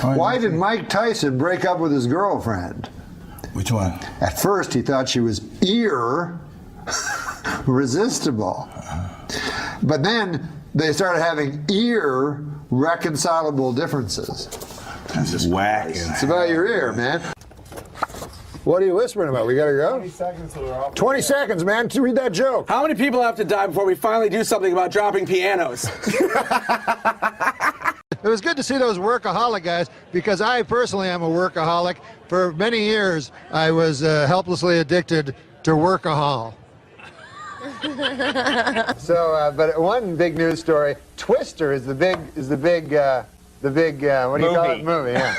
Why did Mike Tyson break up with his girlfriend? Which one? At first, he thought she was irresistible. But then they started having irreconcilable differences. That's just whack. It's about your ear, man. What are you whispering about? We gotta go? 20 seconds till we're off. 20 seconds, man, to read that joke. How many people have to die before we finally do something about dropping pianos? It was good to see those workaholic guys, because I personally am a workaholic. For many years, I was helplessly addicted to workahol. So, but one big news story: Twister is the big what do you call it? Movie, yeah.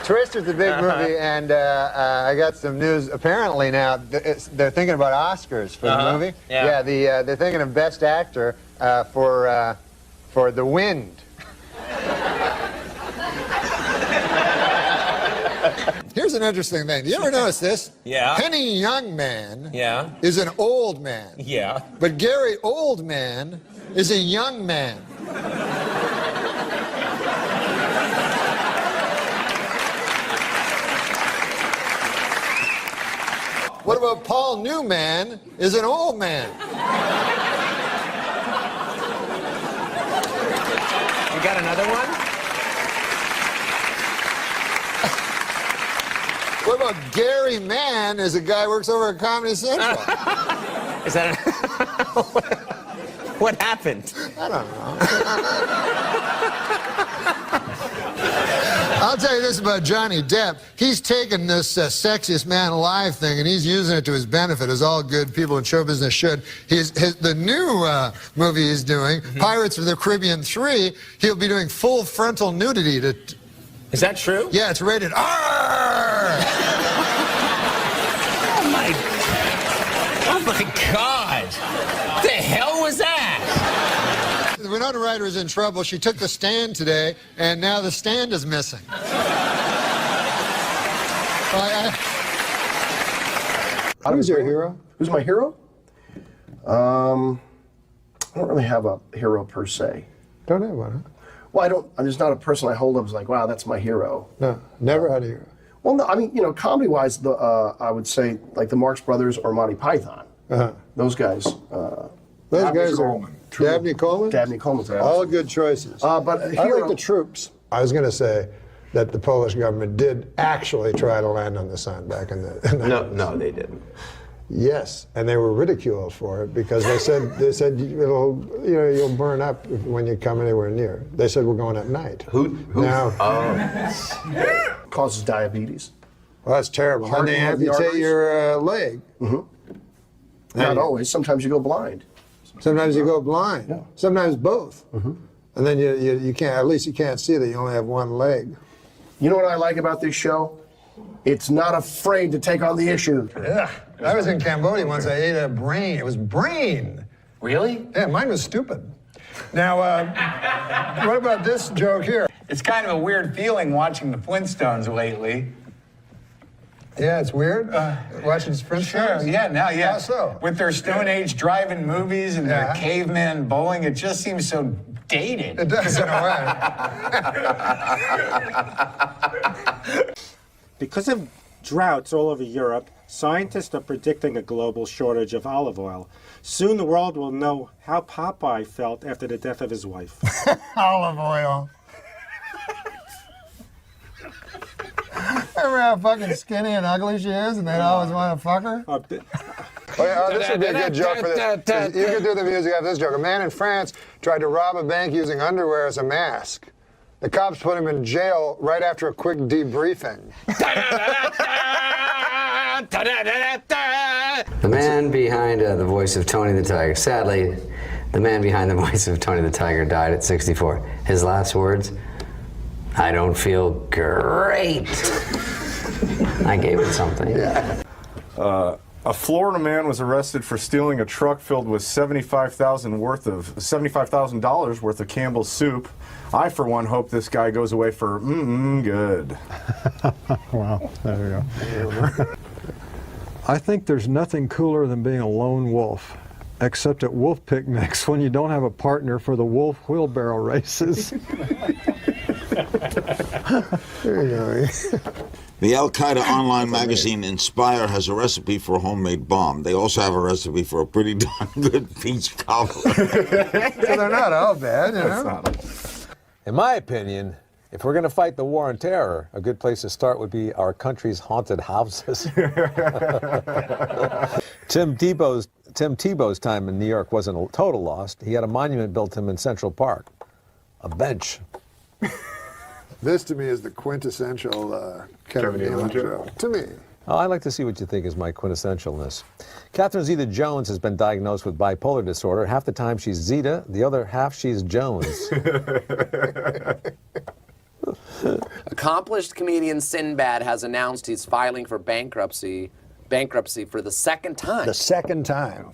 Twister's the big movie, and I got some news. Apparently now they're thinking about Oscars for the movie. Yeah. They're thinking of Best Actor for The Wind. Here's an interesting thing. Do you ever notice this? Yeah. Penny Youngman is an old man. Yeah. But Gary Oldman is a young man. What about Paul Newman is an old man? You got another one? What about Gary Mann is a guy who works over at Comedy Central? Is that what happened? I don't know. I'll tell you this about Johnny Depp. He's taken this sexiest man alive thing and he's using it to his benefit, as all good people in show business should. The new movie he's doing, Pirates of the Caribbean 3, he'll be doing full frontal nudity to... Is that true? Yeah, it's rated R! Oh my God! What the hell was that? The Winona Ryder is in trouble. She took the stand today, and now the stand is missing. Who's your hero? Who's my hero? I don't really have a hero per se. Don't have one, huh? Well, I'm just not a person I hold up as like, wow, that's my hero. No, never had a hero. Well, no, I mean, comedy-wise, I would say like the Marx Brothers or Monty Python. Those guys. Those guys are Dabney Coleman? Dabney Coleman's all good choices. But I like the troops. I was going to say that the Polish government did actually try to land on the sun back in the... No, they didn't. Yes, and they were ridiculed for it because they said you'll burn up when you come anywhere near. They said we're going at night. Who? Now, causes diabetes. Well, that's terrible. And they amputate your leg. Not always. Sometimes you go blind. Sometimes you go blind. Yeah. Sometimes both. And then you can't. At least you can't see that you only have one leg. You know what I like about this show? It's not afraid to take on the issue. Yeah. I was in Cambodia once. I ate a brain. It was brain. Really? Yeah, mine was stupid. Now, what about this joke here? It's kind of a weird feeling watching the Flintstones lately. Yeah, it's weird. Watching Flintstones? Sure, yeah. How so? With their Stone Age drive-in movies and their caveman bowling, it just seems so dated. It does in a way. Because of droughts all over Europe, scientists are predicting a global shortage of olive oil. Soon the world will know how Popeye felt after the death of his wife. Olive oil. Remember how fucking skinny and ugly she is, and they'd always want to fuck her? This would be a good joke for this. You could do the music after this joke. A man in France tried to rob a bank using underwear as a mask. The cops put him in jail right after a quick debriefing. The man behind the voice of Tony the Tiger. Sadly, the man behind the voice of Tony the Tiger died at 64. His last words, "I don't feel great." I gave it something. Yeah. A Florida man was arrested for stealing a truck filled with $75,000 worth of Campbell's soup. I, for one, hope this guy goes away for good. Wow, there you go. I think there's nothing cooler than being a lone wolf, except at wolf picnics when you don't have a partner for the wolf wheelbarrow races. There you go. The Al Qaeda online magazine Inspire has a recipe for a homemade bomb. They also have a recipe for a pretty darn good peach cobbler. So they're not all bad, you know? In my opinion, if we're going to fight the war on terror, a good place to start would be our country's haunted houses. Tim Tebow's time in New York wasn't a total loss. He had a monument built to him in Central Park, a bench. This, to me, is the quintessential Kevin Nealon joke. To me. Oh, I'd like to see what you think is my quintessentialness. Catherine Zeta-Jones has been diagnosed with bipolar disorder. Half the time she's Zeta, the other half she's Jones. Accomplished comedian Sinbad has announced he's filing for bankruptcy for the second time. The second time.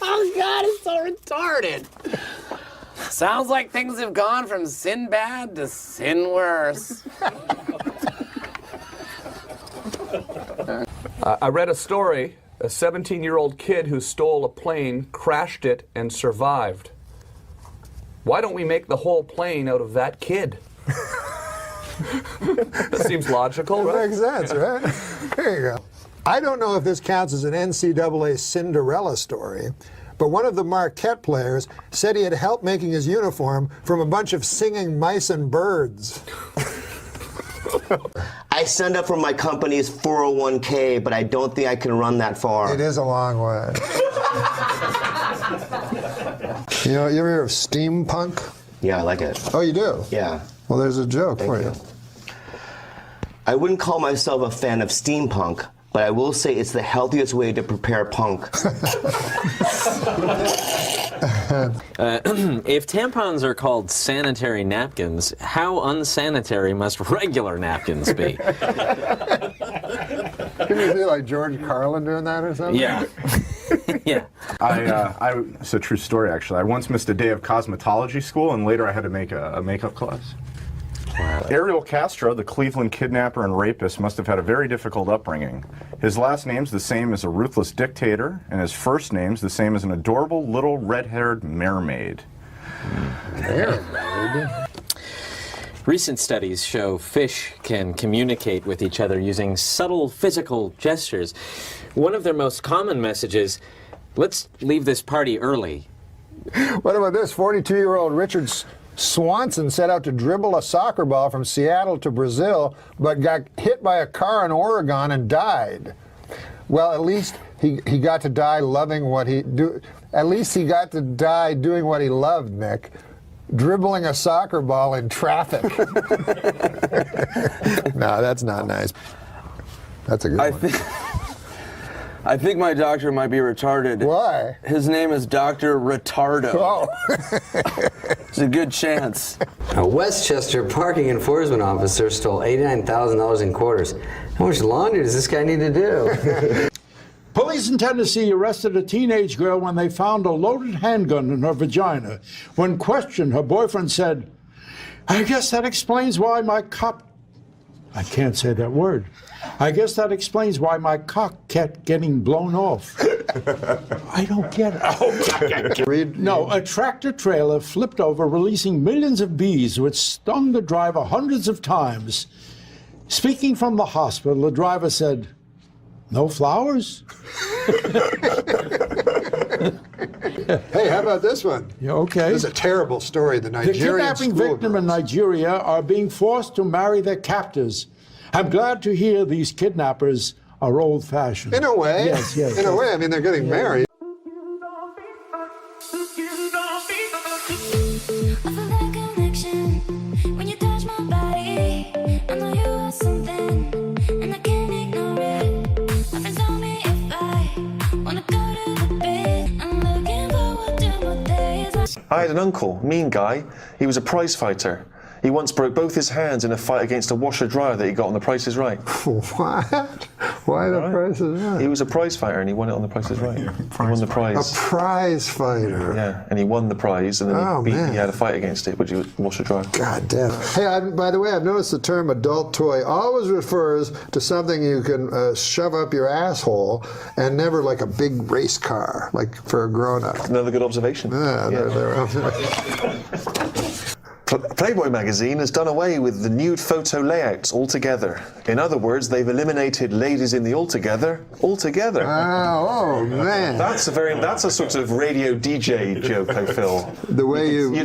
Oh, God, it's so retarded. Sounds like things have gone from Sinbad to sin worse. I read a story, a 17-year-old kid who stole a plane, crashed it, and survived. Why don't we make the whole plane out of that kid? That seems logical, right? Makes sense, right? There you go. I don't know if this counts as an NCAA Cinderella story, but one of the Marquette players said he had help making his uniform from a bunch of singing mice and birds. I signed up for my company's 401k, but I don't think I can run that far. It is a long way. You know, you ever hear of steampunk? Yeah, I like it. Oh, you do? Yeah. Well, there's a joke Thank for you. I wouldn't call myself a fan of steampunk, but I will say it's the healthiest way to prepare punk. If tampons are called sanitary napkins, how unsanitary must regular napkins be? Can you see like George Carlin doing that or something? Yeah. Yeah. It's a true story, actually. I once missed a day of cosmetology school, and later I had to make a makeup class. Wow. Ariel Castro, the Cleveland kidnapper and rapist, must have had a very difficult upbringing. His last name's the same as a ruthless dictator, and his first name's the same as an adorable little red-haired mermaid. Mermaid? Recent studies show fish can communicate with each other using subtle physical gestures. One of their most common messages, let's leave this party early. What about this? 42-year-old Richard Swanson set out to dribble a soccer ball from Seattle to Brazil, but got hit by a car in Oregon and died. Well, at least he got to die loving what he do. At least he got to die doing what he loved, Nick. Dribbling a soccer ball in traffic. No, that's not nice. That's a good one. I think my doctor might be retarded. Why? His name is Dr. Retardo. Oh. It's a good chance. A Westchester parking enforcement officer stole $89,000 in quarters. How much laundry does this guy need to do? Police in Tennessee arrested a teenage girl when they found a loaded handgun in her vagina. When questioned, her boyfriend said, I guess that explains why my cock... I can't say that word. I guess that explains why my cock kept getting blown off. I don't get it. No, a tractor trailer flipped over, releasing millions of bees, which stung the driver hundreds of times. Speaking from the hospital, the driver said, no flowers? Hey, how about this one? Yeah, okay. This is a terrible story. The Nigerian kidnapping victim in Nigeria are being forced to marry their captors. I'm glad to hear these kidnappers are old-fashioned. In a way. Yes, yes. In a way, I mean, they're getting married. I had an uncle, mean guy. He was a prize fighter. He once broke both his hands in a fight against a washer-dryer that he got on The Price is Right. What? Why The Price is Right? He was a prize fighter and he won it on The Price is Right. He won the prize. A prize fighter. Yeah, and he won the prize, and then he had a fight against it, which was washer-dryer. God damn. Hey, by the way, I've noticed the term adult toy always refers to something you can shove up your asshole, and never like a big race car, like for a grown-up. Another good observation. Yeah. Playboy magazine has done away with the nude photo layouts altogether. In other words, they've eliminated ladies in the altogether altogether. Oh man. That's a sort of radio DJ joke, I feel. The way you we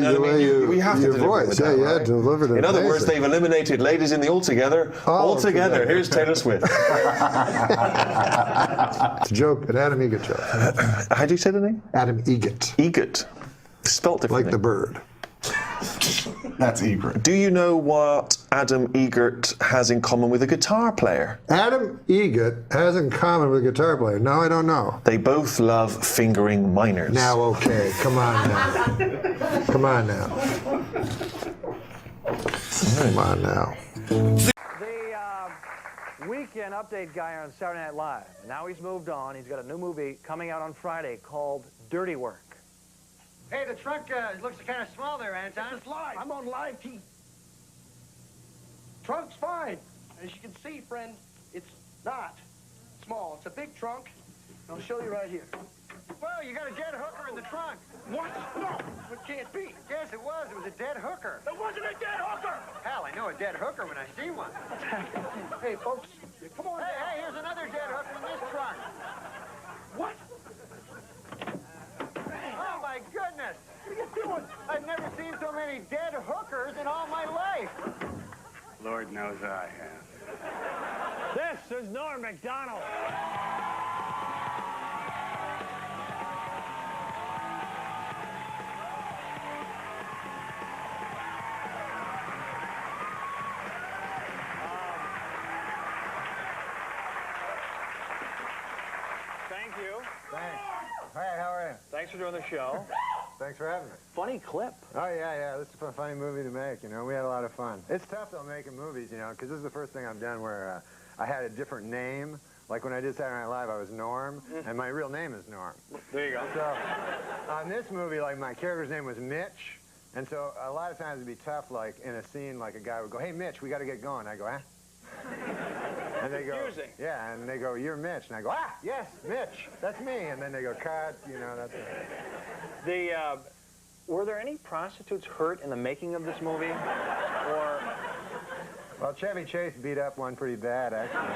have to your deliver voice, with that, yeah, right? delivered it. In other words, amazing. they've eliminated ladies in the altogether altogether. Here's Taylor Swift. It's a joke, an Adam Egget joke. How do you say the name? Adam Egget. Egget. Spelt differently. Like the bird. That's Egret. Do you know what Adam Egert has in common with a guitar player? Adam Egget has in common with a guitar player. No, I don't know. They both love fingering minors. Now, okay, come on now. Come on now. Come on now. The weekend update guy on Saturday Night Live. Now he's moved on. He's got a new movie coming out on Friday called Dirty Work. Hey, the trunk looks kind of small there, Anton. It's live. I'm on live TV. Trunk's fine. As you can see, friend, it's not small. It's a big trunk. I'll show you right here. Well, you got a dead hooker in the trunk. What? No, it can't be. Yes, it was. It was a dead hooker. It wasn't a dead hooker. Hell, I know a dead hooker when I see one. Hey, folks, come on. Hey, here's another dead hooker in this trunk. What? Oh, my goodness. What are you doing? I've never seen so many dead hookers in all my life. Lord knows I have. This is Norm Macdonald. Thank you. Thanks. Hi, how are you? Thanks for doing the show. Thanks for having me. Funny clip. Oh, yeah, this is a funny movie to make, you know. We had a lot of fun. It's tough, though, making movies, you know, because this is the first thing I've done where I had a different name. Like when I did Saturday Night Live, I was Norm, and my real name is Norm. There you go. So on this movie, like, my character's name was Mitch, and so a lot of times it'd be tough, like, in a scene, like, a guy would go, hey, Mitch, we got to get going. I go, huh? And they go, confusing. yeah, and they go, you're Mitch. And I go, yes, Mitch, that's me. And then they go, cut, you know, that's it. Were there any prostitutes hurt in the making of this movie? Or... Well, Chevy Chase beat up one pretty bad, actually.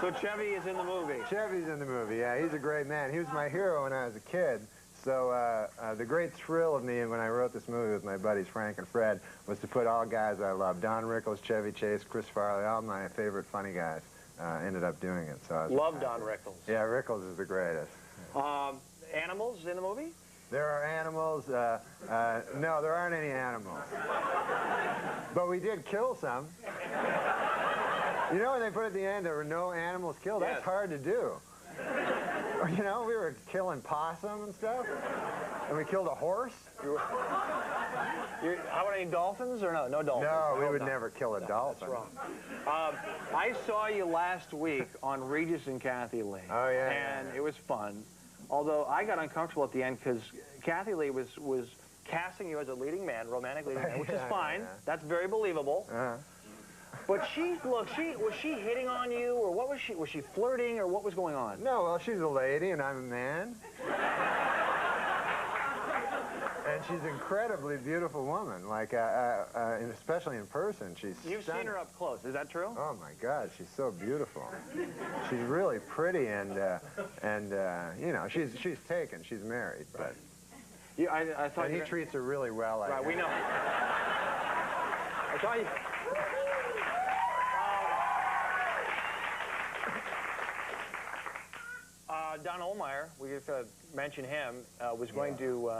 So Chevy is in the movie? Chevy's in the movie, yeah. He's a great man. He was my hero when I was a kid. So the great thrill of me when I wrote this movie with my buddies Frank and Fred was to put all guys I love, Don Rickles, Chevy Chase, Chris Farley, all my favorite funny guys ended up doing it. So I was Love Don Rickles. Yeah, Rickles is the greatest. Animals in the movie? There are animals. No, there aren't any animals. But we did kill some. You know when they put at the end there were no animals killed? That's hard to do. You know, we were killing possum and stuff, and we killed a horse. How about any dolphins or no? No dolphins. No, we would never kill a dolphin. That's wrong. I saw you last week on Regis and Kathy Lee. Oh, yeah. And it was fun. Although I got uncomfortable at the end because Kathy Lee was casting you as a leading man, romantic leading man, which is fine. That's very believable. But was she hitting on you, or what was she? Was she flirting, or what was going on? No, well, she's a lady and I'm a man. And she's an incredibly beautiful woman, like, especially in person. You've seen her up close, is that true? Oh my God, she's so beautiful. She's really pretty, and you know, she's taken, she's married, but. I thought and he treats her really well. Right, we know. I thought you. Don Ohlmeyer, we just mentioned him, was going to.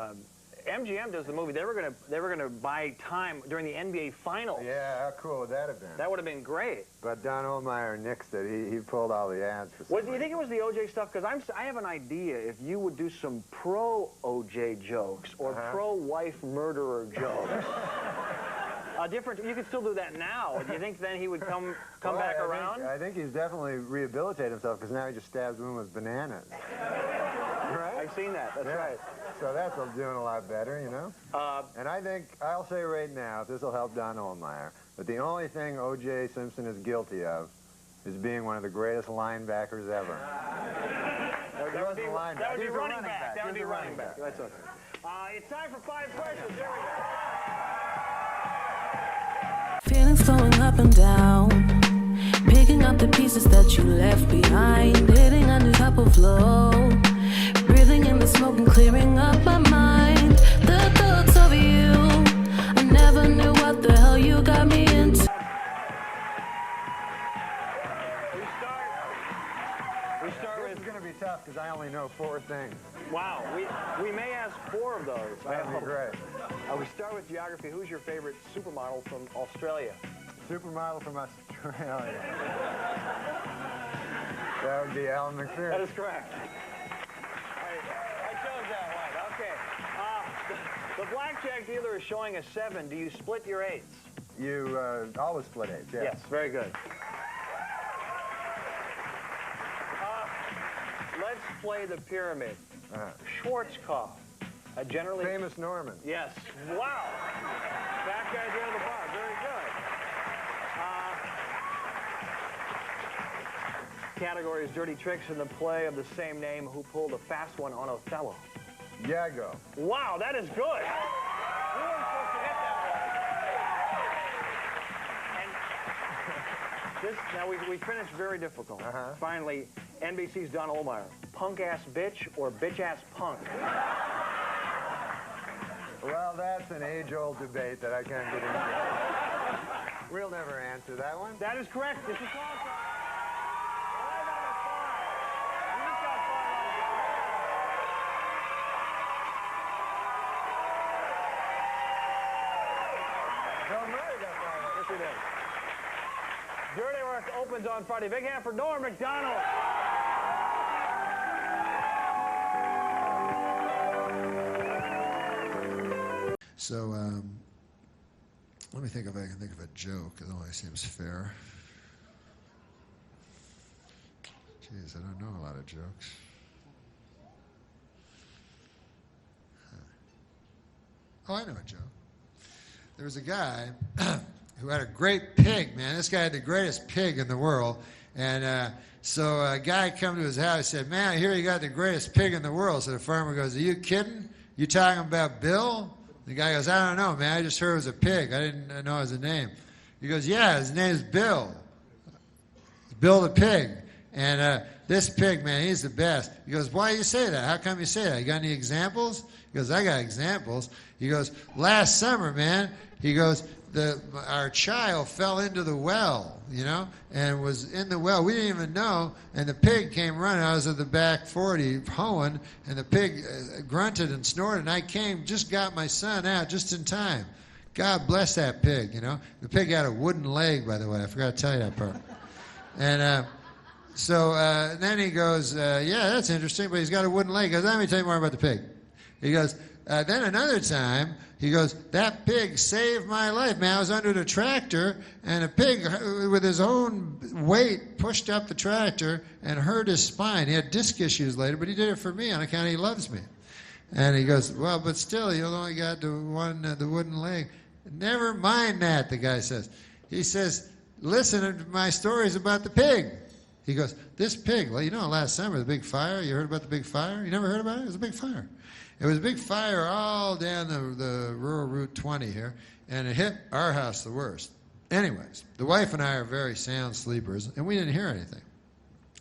MGM does the movie. They were gonna buy time during the NBA Finals. Yeah, how cool would that have been? That would have been great. But Don Ohlmeyer nixed it. He pulled all the ads for. Do you think it was the OJ stuff? Because I have an idea. If you would do some pro OJ jokes or pro wife murderer jokes. You could still do that now. Do you think then he would come back around? I think he's definitely rehabilitated himself because now he just stabs women with bananas. Right? I've seen that. That's right. So that's doing a lot better, you know? And I think, I'll say right now, if this will help Don Ohlmeyer, but the only thing O.J. Simpson is guilty of is being one of the greatest linebackers ever. That would be running back. That would be running back. That's okay. It's time for 5 questions. Here we go. Feelings going up and down, picking up the pieces that you left behind, hitting a new type of flow, breathing in the smoke and clearing up my mind. The thoughts of you, I never knew what the hell you got me into. We start This is going to be tough because I only know 4 things. Wow, we may ask 4 of those. That'd be great. We start with geography. Who's your favorite supermodel from Australia? Supermodel from Australia. That would be Alan McPherson. That is correct. I chose that one. Okay. The blackjack dealer is showing a 7. Do you split your 8s? You always split 8s, yeah. Yes, very good. Let's play the pyramid. Schwarzkopf. Generally famous Norman. Yes. Wow. That guy's down the bar. Very good. Category is dirty tricks in the play of the same name. Who pulled a fast one on Othello? Iago. Wow, that is good. You weren't supposed to hit that one. And now we finished very difficult. Finally, NBC's Don Ohlmeyer. Punk-ass bitch or bitch-ass punk? Well, that's an age-old debate that I can't get into. We'll never answer that one. That is correct. This is awesome. Bill Murray got that. Yes, he did. Dirty Work opens on Friday. Big hand for Norm Macdonald. So, let me think if I can think of a joke. It always seems fair. Jeez, I don't know a lot of jokes. Oh, I know a joke. There was a guy who had a great pig, man. This guy had the greatest pig in the world. And so a guy come to his house and said, man, I hear you got the greatest pig in the world. So the farmer goes, are you kidding? You talking about Bill? The guy goes, I don't know, man. I just heard it was a pig. I didn't know it was a name. He goes, yeah, his name's Bill. Bill the pig. And this pig, man, he's the best. He goes, why do you say that? How come you say that? You got any examples? He goes, I got examples. He goes, last summer, man, he goes, our child fell into the well, you know, and was in the well. We didn't even know, and the pig came running. I was at the back 40 hoeing, and the pig grunted and snorted, and I came, just got my son out just in time. God bless that pig, you know. The pig had a wooden leg, by the way. I forgot to tell you that part. And so then he goes, yeah, that's interesting, but he's got a wooden leg. He goes, let me tell you more about the pig. He goes, then another time, he goes, that pig saved my life, man. I was under the tractor, and a pig, with his own weight, pushed up the tractor and hurt his spine. He had disc issues later, but he did it for me on account he loves me. And he goes, well, but still, you only got the wooden leg. Never mind that, the guy says. He says, listen to my stories about the pig. He goes, this pig, well, you know, last summer, the big fire, you heard about the big fire? You never heard about it? It was a big fire. It was a big fire all down the rural Route 20 here, and it hit our house the worst. Anyways, the wife and I are very sound sleepers, and we didn't hear anything.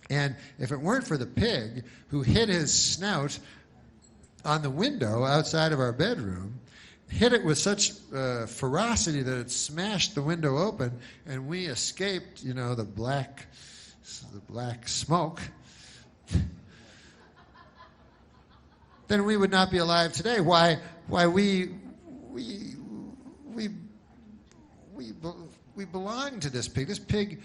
And if it weren't for the pig who hit his snout on the window outside of our bedroom, hit it with such ferocity that it smashed the window open, and we escaped, you know, the black smoke, then we would not be alive today. Why we belong to this pig. This pig,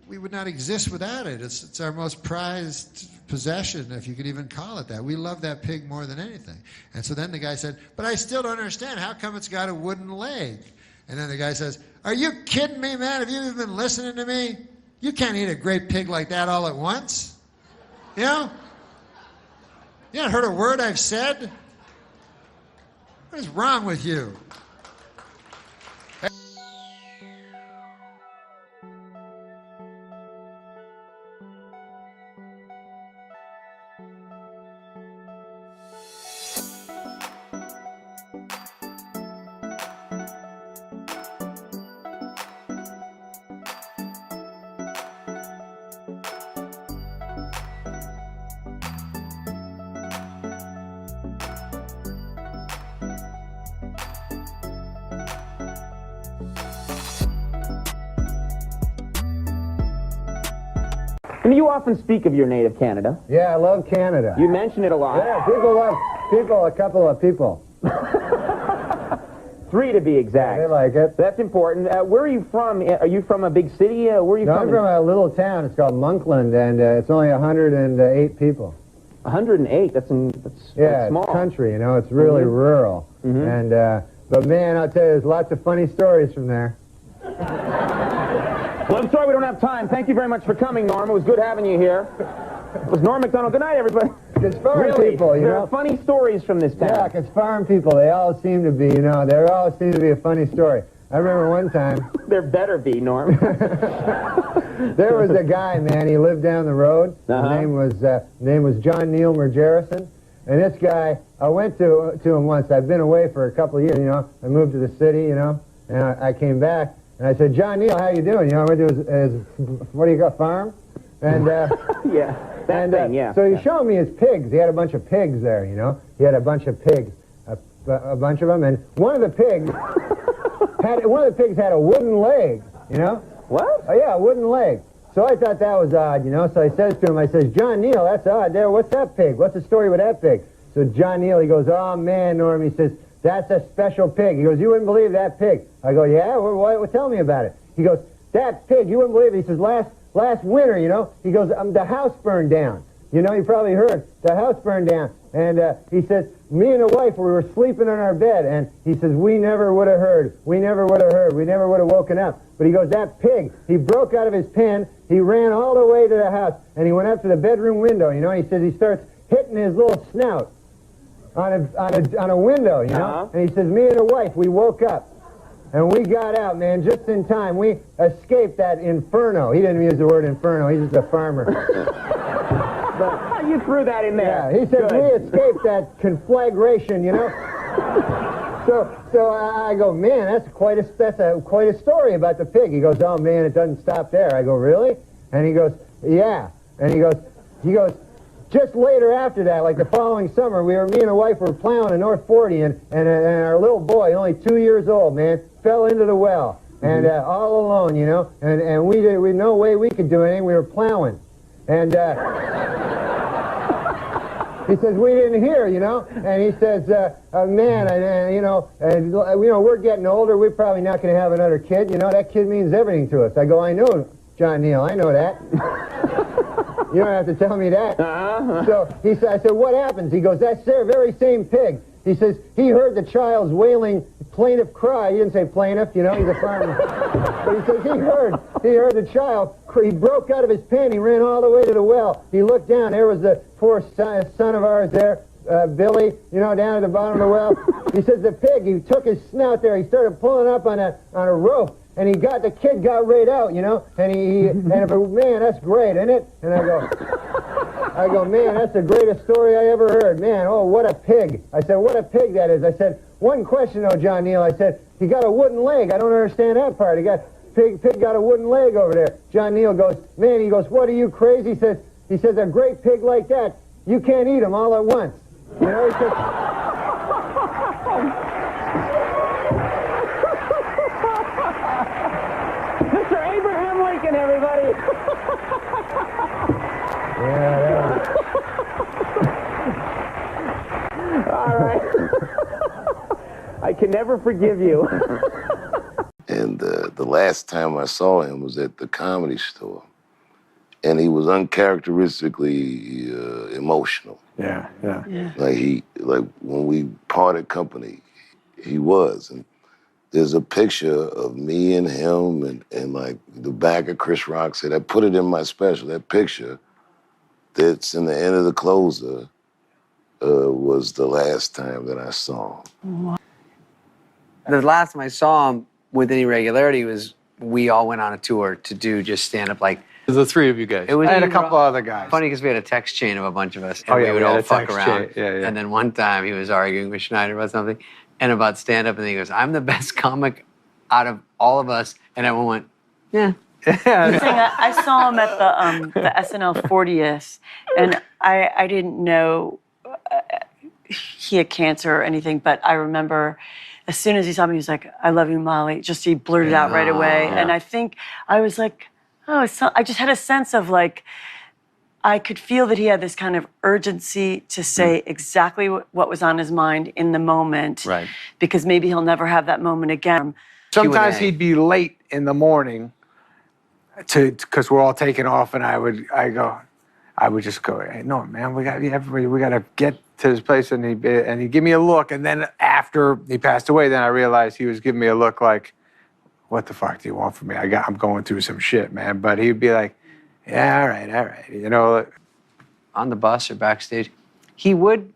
we would not exist without it. It's our most prized possession, if you could even call it that. We love that pig more than anything. And so then the guy said, but I still don't understand. How come it's got a wooden leg? And then the guy says, are you kidding me, man? Have you even been listening to me? You can't eat a great pig like that all at once. You know? You haven't heard a word I've said? What is wrong with you? And you often speak of your native Canada. Yeah, I love Canada. You mention it a lot. Yeah, a couple of people. 3 to be exact. Yeah, they like it. That's important. Where are you from? Are you from a big city? Where are you from? I'm from a little town. It's called Monkland, and it's only 108 people. 108? That's small. It's country, you know. It's really rural. And but man, I'll tell you, there's lots of funny stories from there. Well, I'm sorry we don't have time. Thank you very much for coming, Norm. It was good having you here. It was Norm Macdonald. Good night, everybody. Because farm people, there are funny stories from this town. Yeah, because farm people, they all seem to be, there all seem to be a funny story. I remember one time. There better be, Norm. There was a guy, man. He lived down the road. His name was John Neil Mergerison. And this guy, I went to him once. I've been away for a couple of years, I moved to the city, and I came back. And I said, John Neil, how you doing? I went to his what do you got, farm? And yeah, that thing, yeah. So he showed me his pigs. He had a bunch of pigs there, He had a bunch of pigs, a bunch of them, and one of the pigs had a wooden leg, What? Oh yeah, a wooden leg. So I thought that was odd, So I says to him, I says, John Neil, that's odd. There, what's that pig? What's the story with that pig? So John Neil, he goes, oh man, Norm, he says, that's a special pig. He goes, you wouldn't believe that pig. I go, yeah? Well, tell me about it. He goes, that pig, you wouldn't believe it. He says, last winter, he goes, the house burned down. You probably heard, the house burned down. And he says, me and the wife, we were sleeping on our bed. And he says, we never would have heard. We never would have heard. We never would have woken up. But he goes, that pig, he broke out of his pen. He ran all the way to the house. And he went up to the bedroom window, He says he starts hitting his little snout on a window, And he says, me and the wife, we woke up. And we got out, man, just in time. We escaped that inferno. He didn't use the word inferno. He's just a farmer. But you threw that in there. Yeah, he said we escaped that conflagration, So I go, man, that's quite a story about the pig. He goes, oh man, it doesn't stop there. I go, really? And he goes, yeah. And he goes, just later after that, like the following summer, me and the wife were plowing in North 40, and our little boy, only 2 years old, man, fell into the well, and all alone, and we no way we could do anything. We were plowing, and he says we didn't hear, and he says, man, we're getting older. We're probably not going to have another kid. That kid means everything to us. I go, I know, John Neil, I know that. You don't have to tell me that. So I said, what happens? He goes, that very same pig. He says, he heard the child's wailing plaintive cry. He didn't say plaintiff, he's a farmer. But he says he heard the child. He broke out of his pen. He ran all the way to the well. He looked down. There was the poor son of ours there, Billy, down at the bottom of the well. He says the pig, he took his snout there. He started pulling up on a rope. And the kid got right out, and man, that's great, isn't it? And I go, man, that's the greatest story I ever heard. Man, oh, what a pig. I said, what a pig that is. I said, one question though, John Neil. I said, he got a wooden leg. I don't understand that part. Pig got a wooden leg over there. John Neil goes, man, he goes, what are you crazy? He says, a great pig like that, you can't eat him all at once. He says, everybody. Yeah. All right. I can never forgive you. And the last time I saw him was at the Comedy Store. And he was uncharacteristically emotional. Yeah. Like when we parted company, he was. And there's a picture of me and him and like the back of Chris Rock said, I put it in my special. That picture that's in the end of the closer was the last time that I saw him. The last time I saw him with any regularity was we all went on a tour to do just stand-up, like... The three of you guys. It was I had a couple other guys. Funny because we had a text chain of a bunch of us, and Oh, yeah, we would we had all a fuck text around. chain. Yeah. And then one time he was arguing with Schneider about something, and about stand-up, and he goes, I'm the best comic out of all of us. And everyone went, yeah. I saw him at the SNL 40th, and I didn't know he had cancer or anything, but I remember as soon as he saw me, he was like, I love you, Molly. Just he blurted out right away. Yeah. And I think I was like, oh, I just had a sense of like, I could feel that he had this kind of urgency to say exactly what was on his mind in the moment. Right. Because maybe he'll never have that moment again. Sometimes he'd be late in the morning because we're all taking off, and I would just go, hey, no, man, we got to get to this place, and he'd give me a look, and then after he passed away, then I realized he was giving me a look like, what the fuck do you want from me? I'm going through some shit, man. But he'd be like, yeah, all right, you know. On the bus or backstage, he would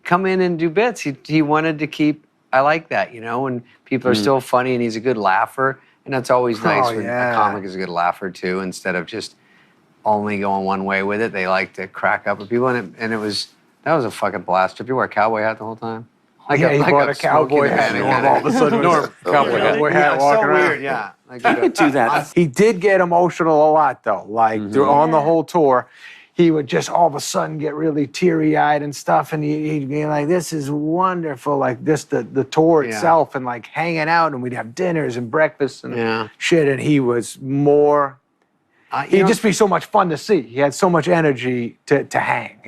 come in and do bits. He wanted to keep. I like that, you know, when people are still funny and he's a good laugher, and that's always nice when a comic is a good laugher too, instead of just only going one way with it. They like to crack up with people, and that was a fucking blast. Did you wear a cowboy hat the whole time? He bought a cowboy hat, and all of a sudden, cowboy hat walking around. Weird, yeah. He could do that. He did get emotional a lot, though. Like on the whole tour, he would just all of a sudden get really teary-eyed and stuff, and he'd be like, "This is wonderful!" Like the tour itself, and like hanging out, and we'd have dinners and breakfasts and shit. And he was more. He'd just be so much fun to see. He had so much energy to hang.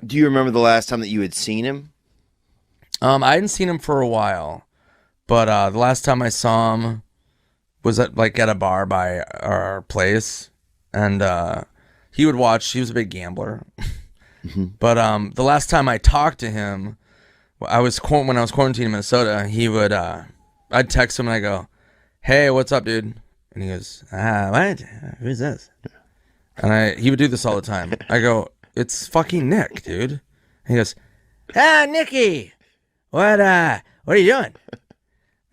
Do you remember the last time that you had seen him? I hadn't seen him for a while, but the last time I saw him was at a bar by our place, and he would watch. He was a big gambler, but the last time I talked to him, when I was quarantined in Minnesota, he would I'd text him and I go, "Hey, what's up, dude?" And he goes, "What? Who's this?" And he would do this all the time. I go, "It's fucking Nick, dude." And he goes, "Nicky, what are you doing?"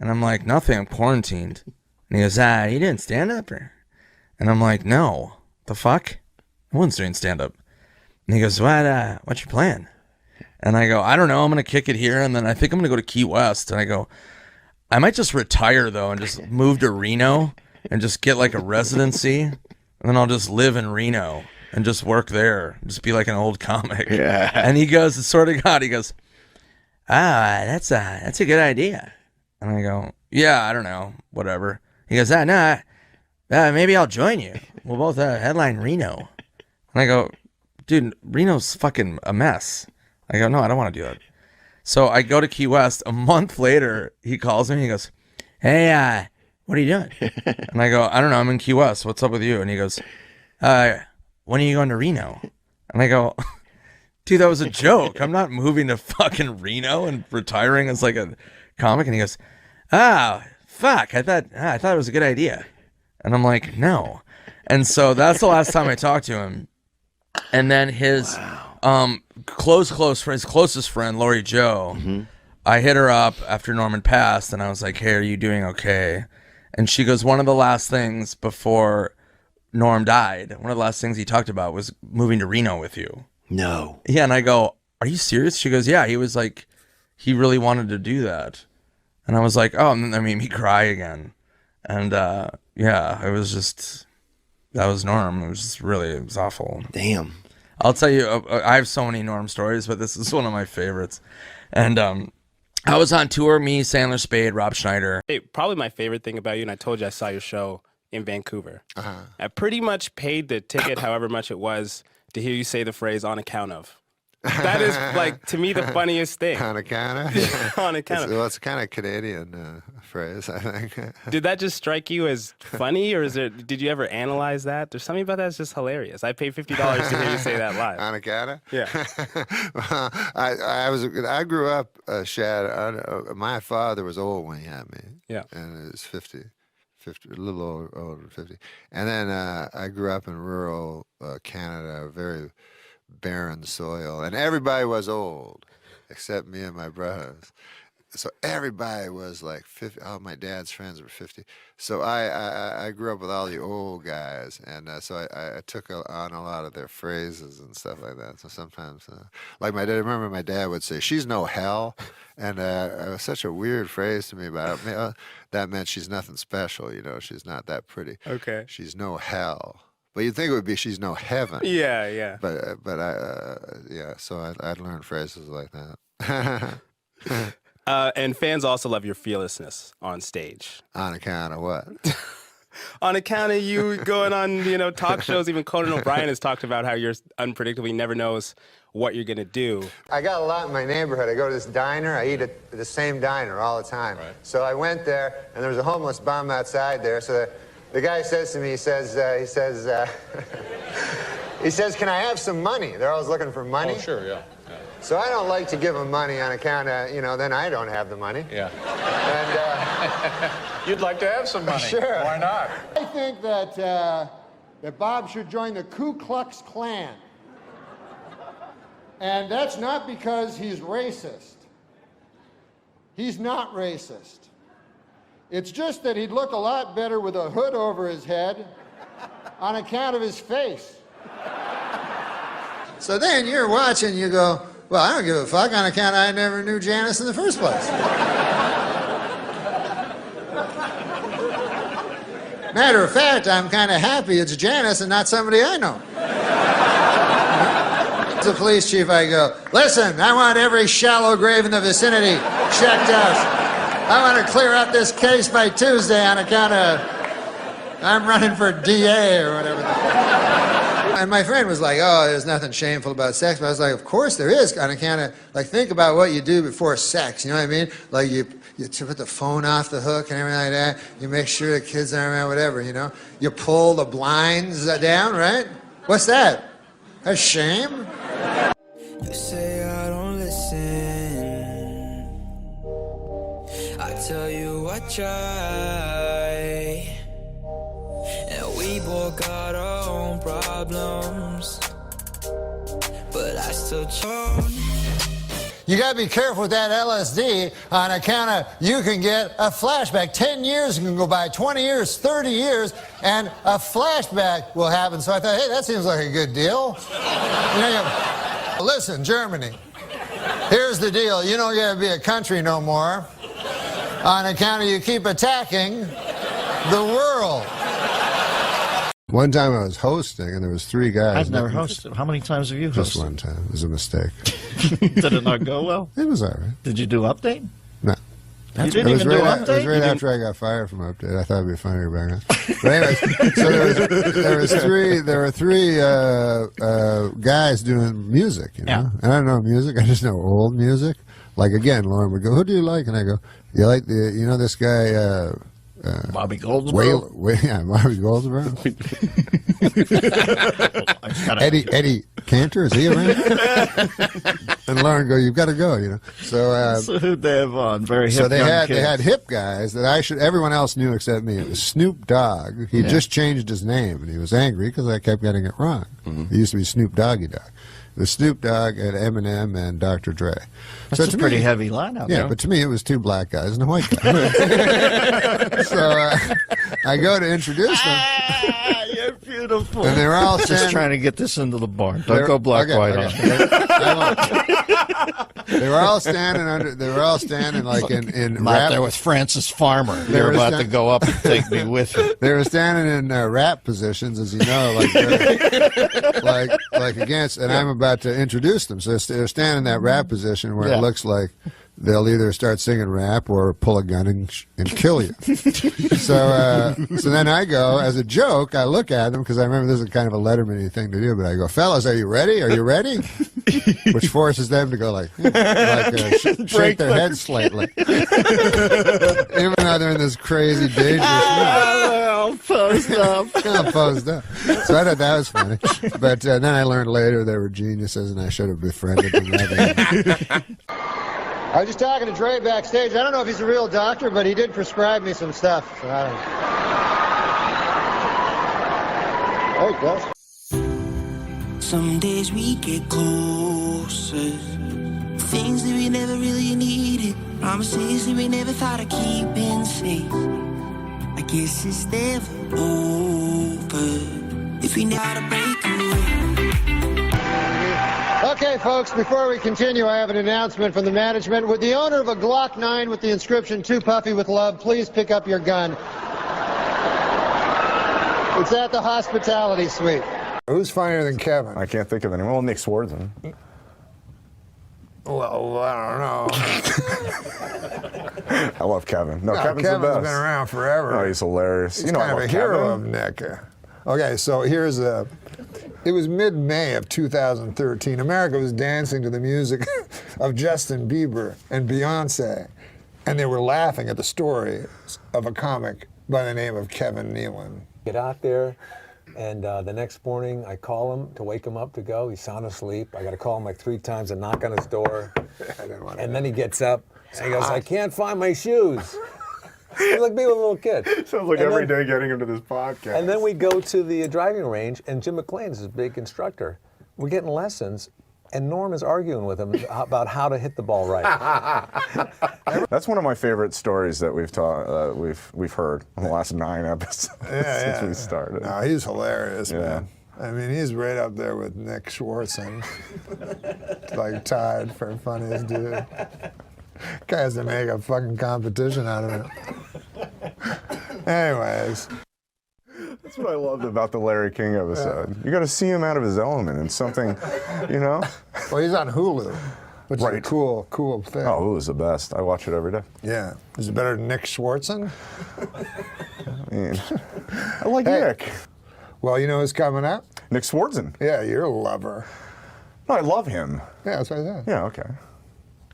And I'm like, "Nothing, I'm quarantined." And he goes, "You doing stand-up?" And I'm like, "No, the fuck? No one's doing stand-up." And he goes, "What's your plan?" And I go, "I don't know, I'm gonna kick it here, and then I think I'm gonna go to Key West." And I go, "I might just retire, though, and just move to Reno, and just get like a residency, and then I'll just live in Reno. And just work there, just be like an old comic." Yeah. And he goes, "Sort of God," he goes, that's a good idea." And I go, "Yeah, I don't know, whatever." He goes, "No, maybe I'll join you. We'll both headline Reno." And I go, "Dude, Reno's fucking a mess." I go, "No, I don't want to do that." So I go to Key West. A month later, he calls me. He goes, "Hey, what are you doing?" And I go, "I don't know. I'm in Key West. What's up with you?" And he goes, "When are you going to Reno?" And I go, "Dude, that was a joke. I'm not moving to fucking Reno and retiring as like a comic." And he goes, "Fuck, I thought it was a good idea." And I'm like, "No." And so that's the last time I talked to him. And then his closest friend, Lori Joe, I hit her up after Norman passed, and I was like, "Hey, are you doing okay?" And she goes, "One of the last things before Norm died, one of the last things he talked about was moving to Reno with you." No. Yeah, and I go, "Are you serious?" She goes, "Yeah, he was like, he really wanted to do that." And I was like, "Oh," and then that made me cry again. And yeah, it was just, that was Norm. It was awful. Damn. I'll tell you, I have so many Norm stories, but this is one of my favorites. And I was on tour, me, Sandler, Spade, Rob Schneider. Hey, probably my favorite thing about you, and I told you I saw your show in Vancouver. I pretty much paid the ticket, however much it was, to hear you say the phrase "on account of." That is, like, to me, the funniest thing. On account of? On account of. Well, it's kind of Canadian phrase, I think. Did that just strike you as funny, or did you ever analyze that? There's something about that that's just hilarious. I paid $50 to hear you say that live. On account of? Yeah. Well, I grew up, Shad, my father was old when he had me. Yeah. And it was 50, a little older than 50. And then I grew up in rural Canada, very barren soil, and everybody was old except me and my brothers. So everybody was like 50. All my dad's friends were 50. So I grew up with all the old guys, and so I took on a lot of their phrases and stuff like that. So sometimes, like I remember my dad would say, "She's no hell," and it was such a weird phrase to me, but that meant she's nothing special, she's not that pretty. Okay. She's no hell. But you'd think it would be she's no heaven. Yeah, yeah. But yeah. So I'd learn phrases like that. And fans also love your fearlessness on stage. On account of what? On account of you going on, talk shows. Even Conan O'Brien has talked about how you're unpredictable. He never knows what you're gonna do. I got a lot in my neighborhood. I go to this diner. I eat at the same diner all the time. Right. So I went there, and there was a homeless bum outside there. So the guy says to me, he says, "Can I have some money?" They're always looking for money. Oh, sure, yeah. So I don't like to give them money on account of, then I don't have the money. Yeah. And you'd like to have some money. Sure. Why not? I think that Bob should join the Ku Klux Klan. And that's not because he's racist. He's not racist. It's just that he'd look a lot better with a hood over his head on account of his face. So then you're watching, you go, well, I don't give a fuck on account I never knew Janice in the first place. Matter of fact, I'm kind of happy it's Janice and not somebody I know. To the police chief, I go, listen, I want every shallow grave in the vicinity checked out. I want to clear up this case by Tuesday on account of I'm running for DA or whatever. And my friend was like, oh, there's nothing shameful about sex. But I was like, of course there is. On account of, think about what you do before sex. You know what I mean? Like you put the phone off the hook and everything like that. You make sure the kids aren't around, whatever, You pull the blinds down, right? What's that? A shame? You say I don't listen. I tell you I try. And we both got our own problems. But I still try. You gotta be careful with that LSD on account of you can get a flashback. 10 years can go by, 20 years, 30 years, and a flashback will happen. So I thought, hey, that seems like a good deal. Listen, Germany, here's the deal. You don't gotta be a country no more on account of you keep attacking the world. One time I was hosting, and there was 3 guys. I've never hosted. How many times have you hosted? Just one time. It was a mistake. Did it not go well? It was all right. Did you do Update? No. You didn't even do Update? It was right after I got fired from Update. I thought it'd be funnier back then. But anyways, so there were three guys doing music, Yeah. And I don't know music. I just know old music. Like, again, Lauren would go, who do you like? And I go, you like this guy, Bobby Goldsboro? Yeah, Bobby Goldsboro. Eddie Cantor, is he around? And Lauren go, you've got to go, So, so who'd they have on? Very hip. So they had hip guys that everyone else knew except me. It was Snoop Dogg. He just changed his name, and he was angry because I kept getting it wrong. It used to be Snoop Doggy Dogg. It was Snoop Dogg and Eminem and Dr. Dre. That's a pretty heavy lineup. Yeah, but to me it was 2 black guys and a white guy. So I go to introduce them. You're beautiful. And they're all just trying to get this into the barn. Don't go black-white on They were all standing like in I'm rap. out there with Francis Farmer. You're about to go up and take me with you. They were standing in rap positions, as you know, like against, and I'm about to introduce them. So they're standing in that rap position where it looks like they'll either start singing rap or pull a gun and kill you. So then I go, as a joke, I look at them, because I remember this is kind of a Letterman-y thing to do, but I go, fellas, are you ready? Are you ready? Which forces them to go shake their heads slightly. Even though they're in this crazy, dangerous all posed up. All posed up. So I thought that was funny. But then I learned later they were geniuses, and I should have befriended them. I was just talking to Dre backstage. I don't know if he's a real doctor, but he did prescribe me some stuff. So I don't know. There he goes. Some days we get closer. Things that we never really needed. Promises that we never thought of keeping safe. I guess it's never over if we know how to break away. Okay, folks, before we continue, I have an announcement from the management. Would the owner of a Glock 9 with the inscription, "Too Puffy with Love," please pick up your gun? It's at the hospitality suite. Who's funnier than Kevin? I can't think of anyone. Well, Nick Swardson. Well, I don't know. I love Kevin. No, Kevin's Kevin's the best. been around forever. Oh, he's hilarious. He's you know, kind I of love a hero Kevin. of Nick. Okay, so here's a. It was mid-May of 2013. America was dancing to the music of Justin Bieber and Beyonce, and they were laughing at the story of a comic by the name of Kevin Nealon. Get out there, and the next morning I call him to wake him up to go. He's sound asleep. I got to call him like 3 times and knock on his door. And then he gets up and he goes, I can't find my shoes. He's like being a little kid. Sounds like And every then- day getting him to this podcast. And then we go to the driving range, and Jim McClain is his big instructor. We're getting lessons, and Norm is arguing with him about how to hit the ball right. That's one of my favorite stories that we've taught. We've heard in the last 9 episodes since we started. No, he's hilarious, man. I mean, he's right up there with Nick Swardson, like tied for funniest dude. Guy has to make a fucking competition out of it. Anyways. That's what I loved about the Larry King episode. You got to see him out of his element and something, you know? Well, he's on Hulu, which is a cool thing. Oh, Hulu's the best. I watch it every day. Yeah. Is it better than Nick Swardson? I mean, I like Nick. Well, you know who's coming up? Nick Swardson. Yeah, you're a lover. No, I love him. Yeah, that's what I said. Yeah, okay.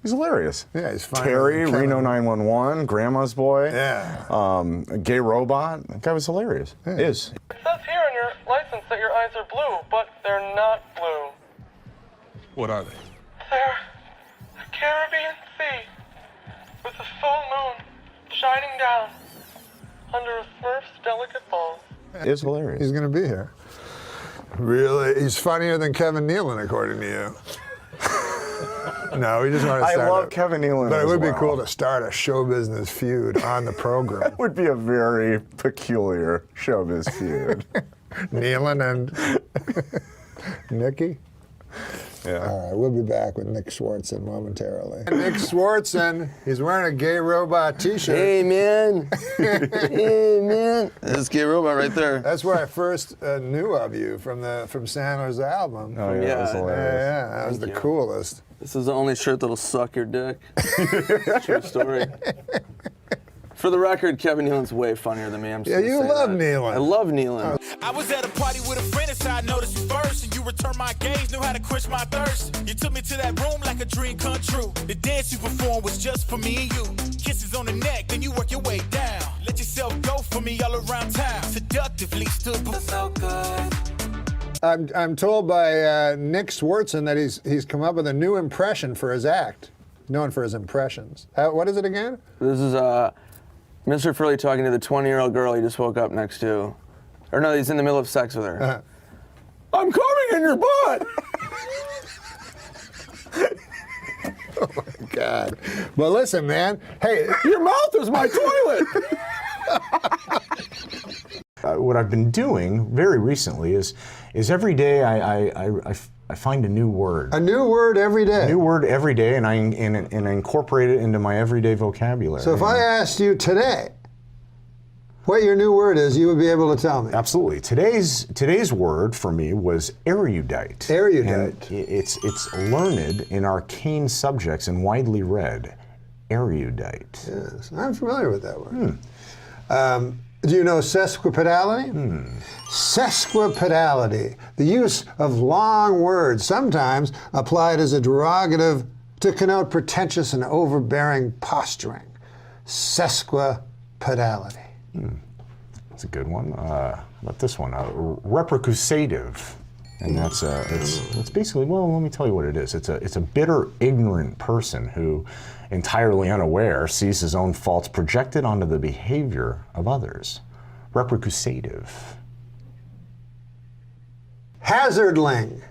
He's hilarious. Yeah, he's fine. Terry, Reno 911, Grandma's Boy. Yeah. Gay Robot. That guy was hilarious. Is. It says here on your license that your eyes are blue, but they're not blue. What are they? They're the Caribbean Sea with a full moon shining down under a Smurf's delicate balls. Is hilarious. He's going to be here. Really? He's funnier than Kevin Nealon, according to you. No, we just want to start. I love Kevin Nealon. But it as would be well. cool to start a show business feud on the program. That would be a very peculiar showbiz feud. Nealon and Nikki? Yeah. All right, we'll be back with Nick Swardson momentarily. Nick Swardson, he's wearing a Gay Robot t-shirt. Hey, man. Hey, man. That's Gay Robot right there. That's where I first knew of you, from Sandler's album. Oh, yeah, that was hilarious. Yeah, that was the coolest. This is the only shirt that'll suck your dick. True story. For the record, Kevin Nealon's way funnier than me. I'm just Yeah, gonna you say love that. Nealon. I love Nealon. I was at a party with a friend and I noticed you first, and you returned my gaze, knew how to quench my thirst. You took me to that room like a dream come true. The dance you performed was just for me and you. Kisses on the neck, then you work your way down. Let yourself go for me all around town. Seductively stood so good. I'm told by Nick Swardson that he's come up with a new impression for his act, known for his impressions. What is it again? This is Mr. Furley talking to the 20-year-old girl he just woke up next to. Or no, he's in the middle of sex with her. I'm coming in your butt! Oh my God. Well, listen, man. Hey, your mouth is my toilet! What I've been doing very recently is every day I find a new word. A new word every day? A new word every day, and I incorporate it into my everyday vocabulary. So if I asked you today what your new word is, you would be able to tell me. Absolutely. Today's word for me was erudite. Erudite. And it's learned in arcane subjects and widely read. Erudite. Yes, I'm familiar with that word. Do you know sesquipedality? Sesquipedality, the use of long words, sometimes applied as a derogative to connote pretentious and overbearing posturing. Sesquipedality. That's a good one. How about this one? Reprecusative. And that's it's basically, well, let me tell you what it is. It's a bitter, ignorant person who, entirely unaware, sees his own faults projected onto the behavior of others. Reprecusative. Hazardling,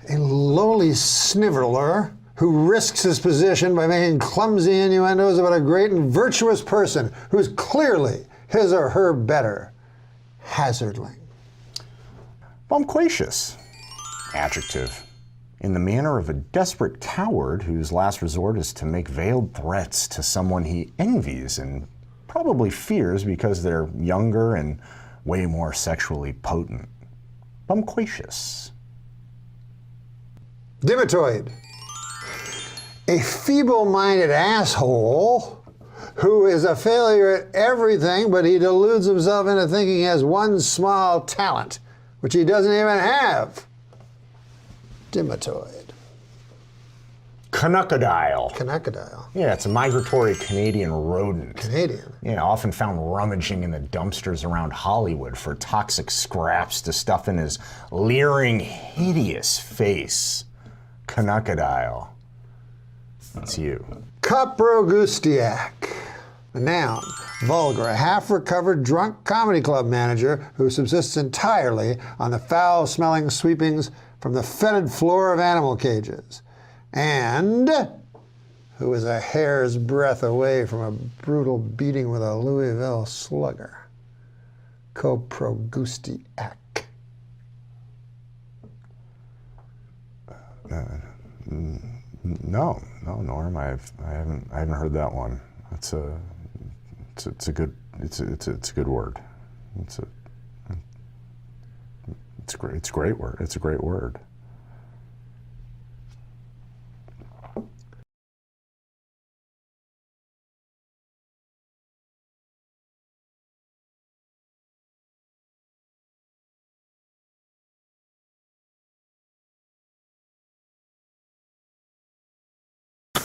a lowly sniveler who risks his position by making clumsy innuendos about a great and virtuous person who's clearly his or her better. Hazardling. Bumquacious. Adjective. In the manner of a desperate coward whose last resort is to make veiled threats to someone he envies and probably fears because they're younger and way more sexually potent. Bumquacious. Dimatoid. A feeble-minded asshole who is a failure at everything, but he deludes himself into thinking he has one small talent, which he doesn't even have. Dimatoid. Canuckadile. Canuckadile. Yeah, it's a migratory Canadian rodent. Canadian? Yeah, often found rummaging in the dumpsters around Hollywood for toxic scraps to stuff in his leering, hideous face. Canuckadile. That's you. Coprogustiac. A noun. Vulgar, a half-recovered drunk comedy club manager who subsists entirely on the foul-smelling sweepings from the fetid floor of animal cages. And who is a hair's breadth away from a brutal beating with a Louisville slugger. Coprogustiac. No, Norm. I haven't heard that one. It's a good word. It's a great word. It's a great word.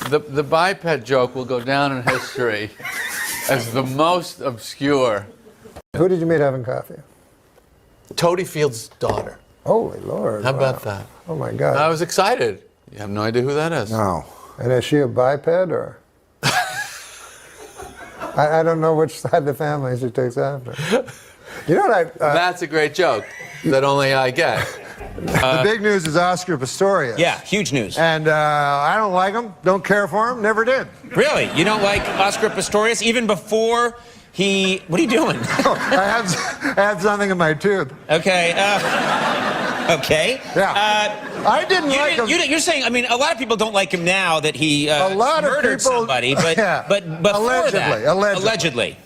The biped joke will go down in history as the most obscure. Who did you meet having coffee? Toady Field's daughter. Holy Lord. How about that? Oh my God. I was excited. You have no idea who that is. No. And is she a biped or? I don't know which side of the family she takes after. You know what That's a great joke that only I get. The big news is Oscar Pistorius. Yeah, huge news. And I don't like him, don't care for him, never did. Really? You don't like Oscar Pistorius even before he... What are you doing? I have something in my tooth. Okay. Okay. Yeah. I didn't like him. You're saying, I mean, a lot of people don't like him now that he a lot murdered of people, somebody, but, yeah. but before that... Allegedly.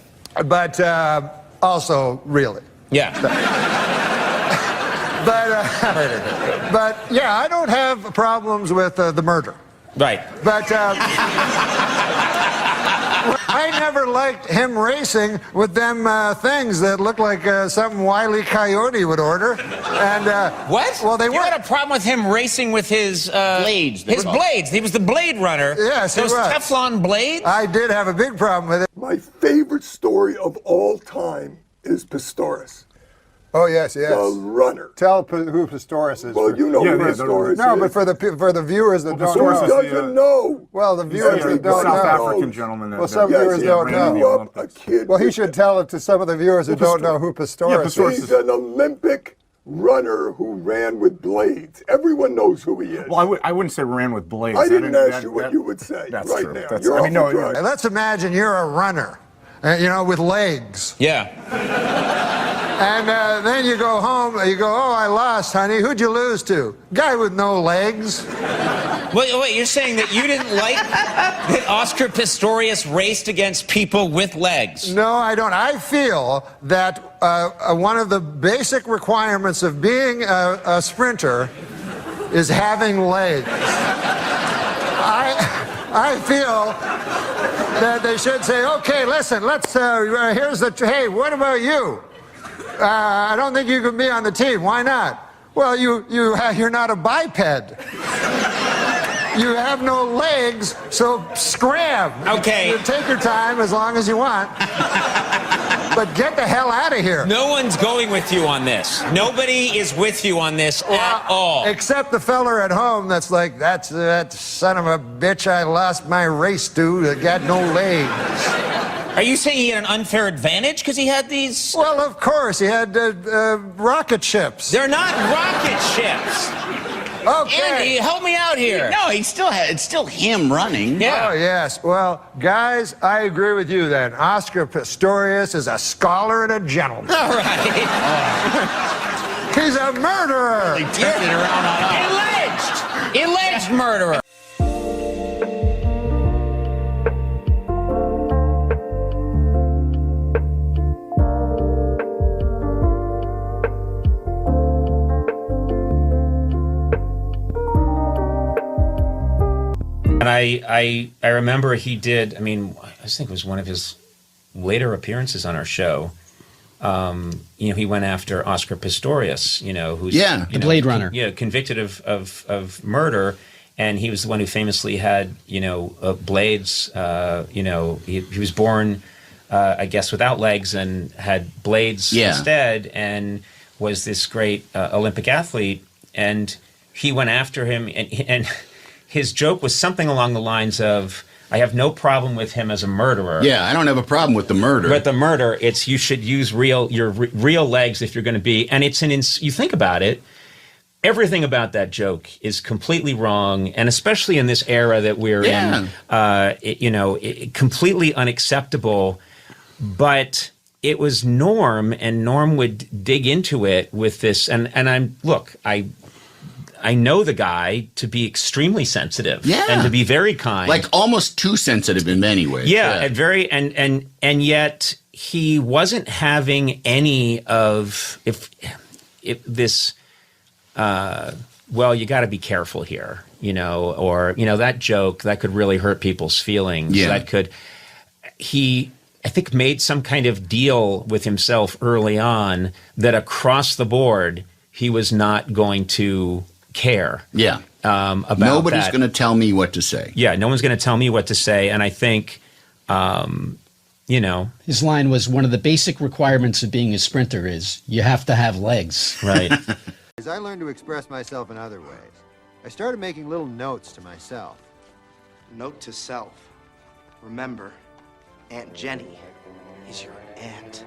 But also, really. Yeah. But yeah, I don't have problems with the murder. Right. But I never liked him racing with them things that look like something Wile E. Coyote would order. And what? Well, they you had a problem with him racing with his blades. His blades. He was the Blade Runner. Yes, he Those was. Teflon blades. I did have a big problem with it. My favorite story of all time is Pistorius. Oh yes, yes. The runner. Tell who Pistorius is. Well, you know who Pistorius is. No, but for the viewers that don't know. Who doesn't know? Well, the viewers that don't know. South African gentleman. Well, some viewers don't know. Well, he should tell it to some of the viewers who don't know who Pistorius is. He's an Olympic runner who ran with blades. Everyone knows who he is. Well, I wouldn't say ran with blades. I didn't ask you what you would say right now. You're off the track. Let's imagine you're a runner, with legs. Yeah. And then you go home, you go, oh, I lost, honey. Who'd you lose to? Guy with no legs. Wait, you're saying that you didn't like that Oscar Pistorius raced against people with legs? No, I don't. I feel that one of the basic requirements of being a sprinter is having legs. I feel that they should say, okay, listen, let's, hey, what about you? I don't think you can be on the team. Why not? Well, you're not a biped. You have no legs, so scram. Okay. You take your time as long as you want. But get the hell out of here. No one's going with you on this. Nobody is with you on this at all. Except the feller at home that's like, that son of a bitch I lost my race to that got no legs. Are you saying he had an unfair advantage because he had these? Well, of course. He had rocket ships. They're not rocket ships. Okay. Andy, help me out here. No, it's still him running. Yeah. Oh, yes. Well, guys, I agree with you then. Oscar Pistorius is a scholar and a gentleman. All right. He's a murderer. They turned it around on us. Alleged murderer. I remember he did. I mean, I think it was one of his later appearances on our show. He went after Oscar Pistorius. Who's the Blade Runner. Convicted of murder, and he was the one who famously had blades. He was born, I guess, without legs and had blades instead, and was this great Olympic athlete. And he went after him, and his joke was something along the lines of, I have no problem with him as a murderer. Yeah, I don't have a problem with the murder. But the murder, it's you should use your real legs if you're going to be. And it's you think about it, everything about that joke is completely wrong, and especially in this era that we're in, completely unacceptable. But it was Norm, and Norm would dig into it with this. And I know the guy to be extremely sensitive and to be very kind, like almost too sensitive in many ways. Yeah. And yet he wasn't having any of if this. Well, you got to be careful here, or that joke that could really hurt people's feelings. Yeah. That could. I think made some kind of deal with himself early on that across the board he was not going to care. Yeah. About Nobody's that. going to tell me what to say. Yeah, no one's going to tell me what to say. And I think, His line was, one of the basic requirements of being a sprinter is you have to have legs. Right. As I learned to express myself in other ways, I started making little notes to myself. Note to self. Remember, Aunt Jenny is your aunt.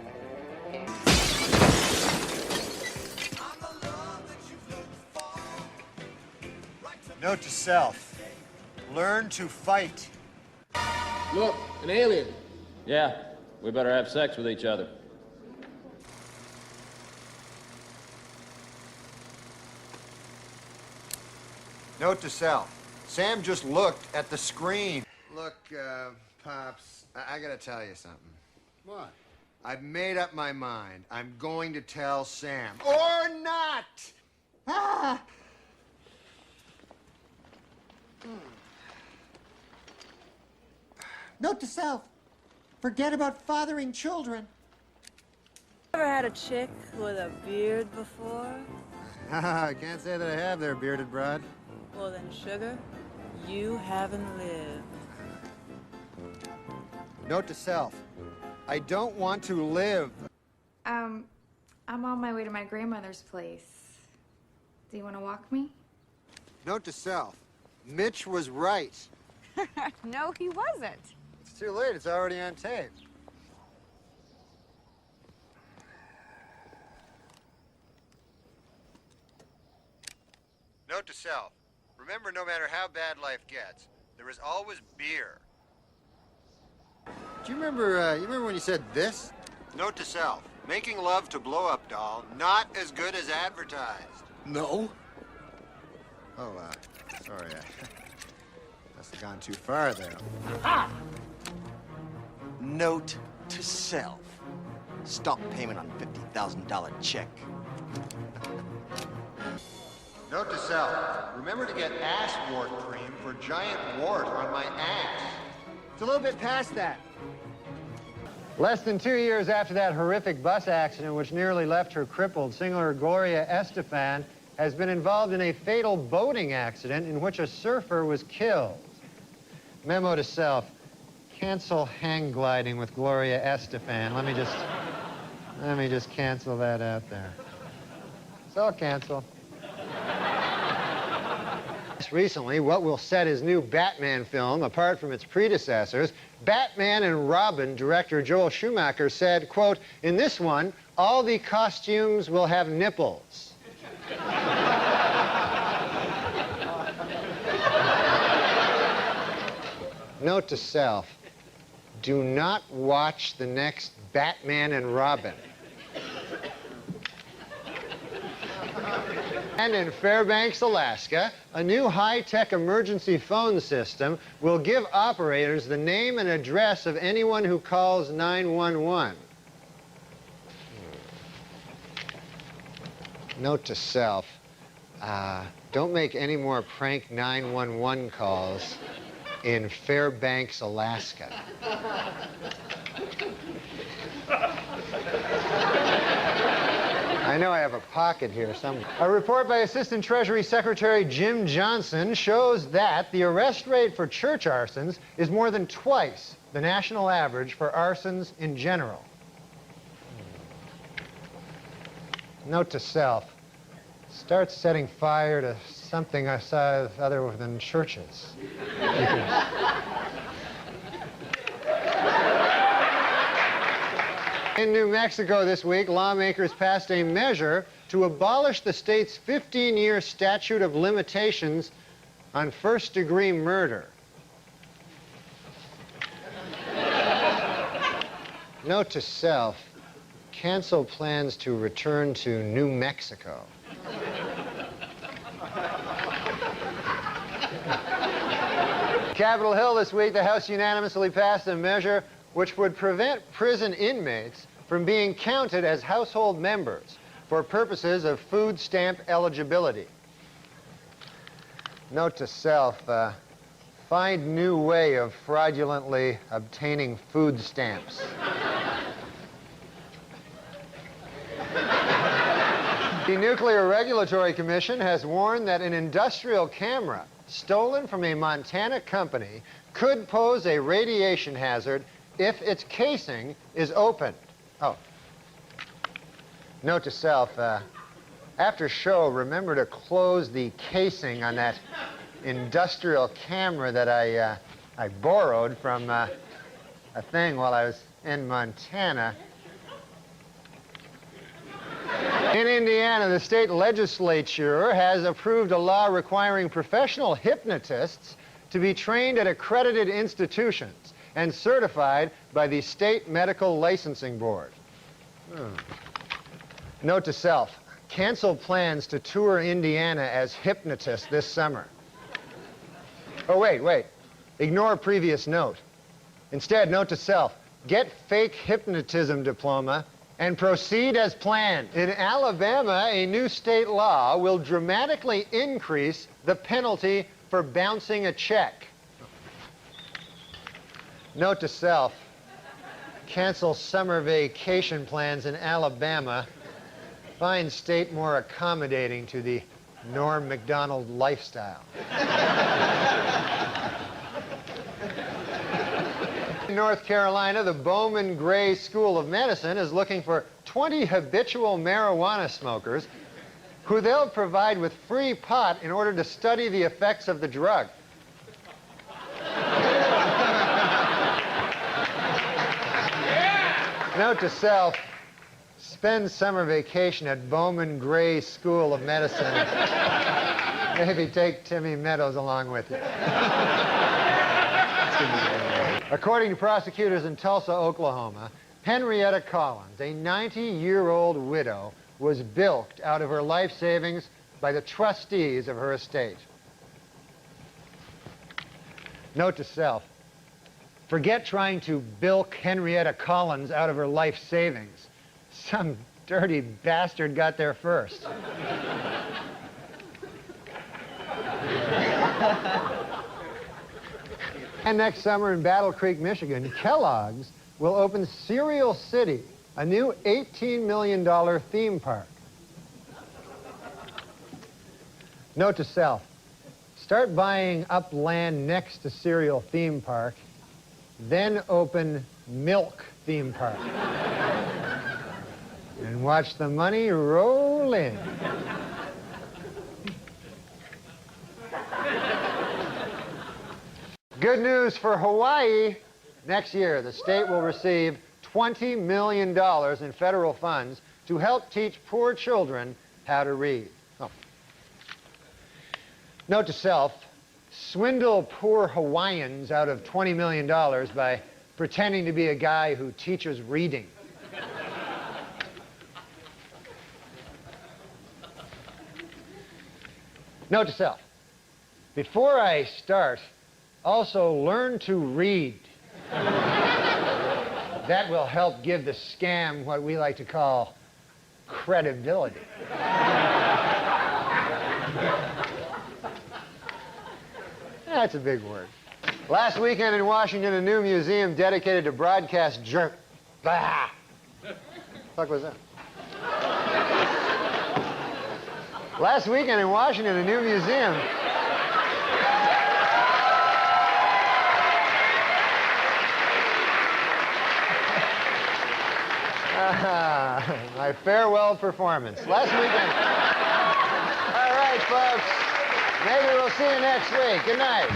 Note to self. Learn to fight. Look, an alien. Yeah, we better have sex with each other. Note to self. Sam just looked at the screen. Look, Pops, I gotta tell you something. What? I've made up my mind. I'm going to tell Sam. Or not! Ah! Note to self. Forget about fathering children. Ever had a chick with a beard before? I can't say that I have there, bearded broad. Well then, sugar, you haven't lived. Note to self. I don't want to live. I'm on my way to my grandmother's place. Do you want to walk me? Note to self. Mitch was right. No, he wasn't. It's too late. It's already on tape. Note to self. Remember, no matter how bad life gets, there is always beer. Do you remember when you said this? Note to self. Making love to blow-up doll, not as good as advertised. No? Oh, sorry. Must have gone too far there. Ah! Note to self. Stop payment on $50,000 check. Note to self. Remember to get ass wart cream for giant wart on my ass. It's a little bit past that. Less than 2 years after that horrific bus accident which nearly left her crippled, singer Gloria Estefan has been involved in a fatal boating accident in which a surfer was killed. Memo to self. Cancel hang gliding with Gloria Estefan. Let me just cancel that out there. So cancel. Recently, what will set his new Batman film apart from its predecessors, Batman and Robin director Joel Schumacher said, quote, "In this one, all the costumes will have nipples." Note to self, do not watch the next Batman and Robin. And in Fairbanks, Alaska, a new high-tech emergency phone system will give operators the name and address of anyone who calls 911. Note to self, don't make any more prank 911 calls. in Fairbanks, Alaska. I know I have a pocket here somewhere. A report by Assistant Treasury Secretary Jim Johnson shows that the arrest rate for church arsons is more than twice the national average for arsons in general. Note to self, start setting fire to something other than churches. In New Mexico this week, lawmakers passed a measure to abolish the state's 15-year statute of limitations on first-degree murder. Note to self, cancel plans to return to New Mexico. Capitol Hill this week, the House unanimously passed a measure which would prevent prison inmates from being counted as household members for purposes of food stamp eligibility. Note to self, find new way of fraudulently obtaining food stamps. The Nuclear Regulatory Commission has warned that an industrial camera stolen from a Montana company could pose a radiation hazard if its casing is opened. Oh. Note to self, after show, remember to close the casing on that industrial camera that I borrowed from a thing while I was in Montana. In Indiana, the state legislature has approved a law requiring professional hypnotists to be trained at accredited institutions and certified by the State Medical Licensing Board. Note to self, cancel plans to tour Indiana as hypnotist this summer. Oh, wait. Ignore previous note. Instead, note to self, get fake hypnotism diploma and proceed as planned. In Alabama, a new state law will dramatically increase the penalty for bouncing a check. Note to self, cancel summer vacation plans in Alabama. Find state more accommodating to the Norm Macdonald lifestyle. In North Carolina, the Bowman Gray School of Medicine is looking for 20 habitual marijuana smokers who they'll provide with free pot in order to study the effects of the drug. Note to self, spend summer vacation at Bowman Gray School of Medicine. Maybe take Timmy Meadows along with you. According to prosecutors in Tulsa, Oklahoma, Henrietta Collins, a 90-year-old widow, was bilked out of her life savings by the trustees of her estate. Note to self, forget trying to bilk Henrietta Collins out of her life savings. Some dirty bastard got there first. And next summer in Battle Creek, Michigan, Kellogg's will open Cereal City, a new $18 million theme park. Note to self, start buying up land next to Cereal Theme Park, then open Milk Theme Park. And watch the money roll in. Good news for Hawaii. Next year, the state will receive $20 million in federal funds to help teach poor children how to read. Oh. Note to self, swindle poor Hawaiians out of $20 million by pretending to be a guy who teaches reading. Note to self, before I start, also learn to read. That will help give the scam what we like to call credibility. That's a big word. Last weekend in Washington, a new museum dedicated to broadcast fuck was that? Last weekend in Washington, a new museum. My farewell performance. Last weekend. All right, folks. Maybe we'll see you next week. Good night.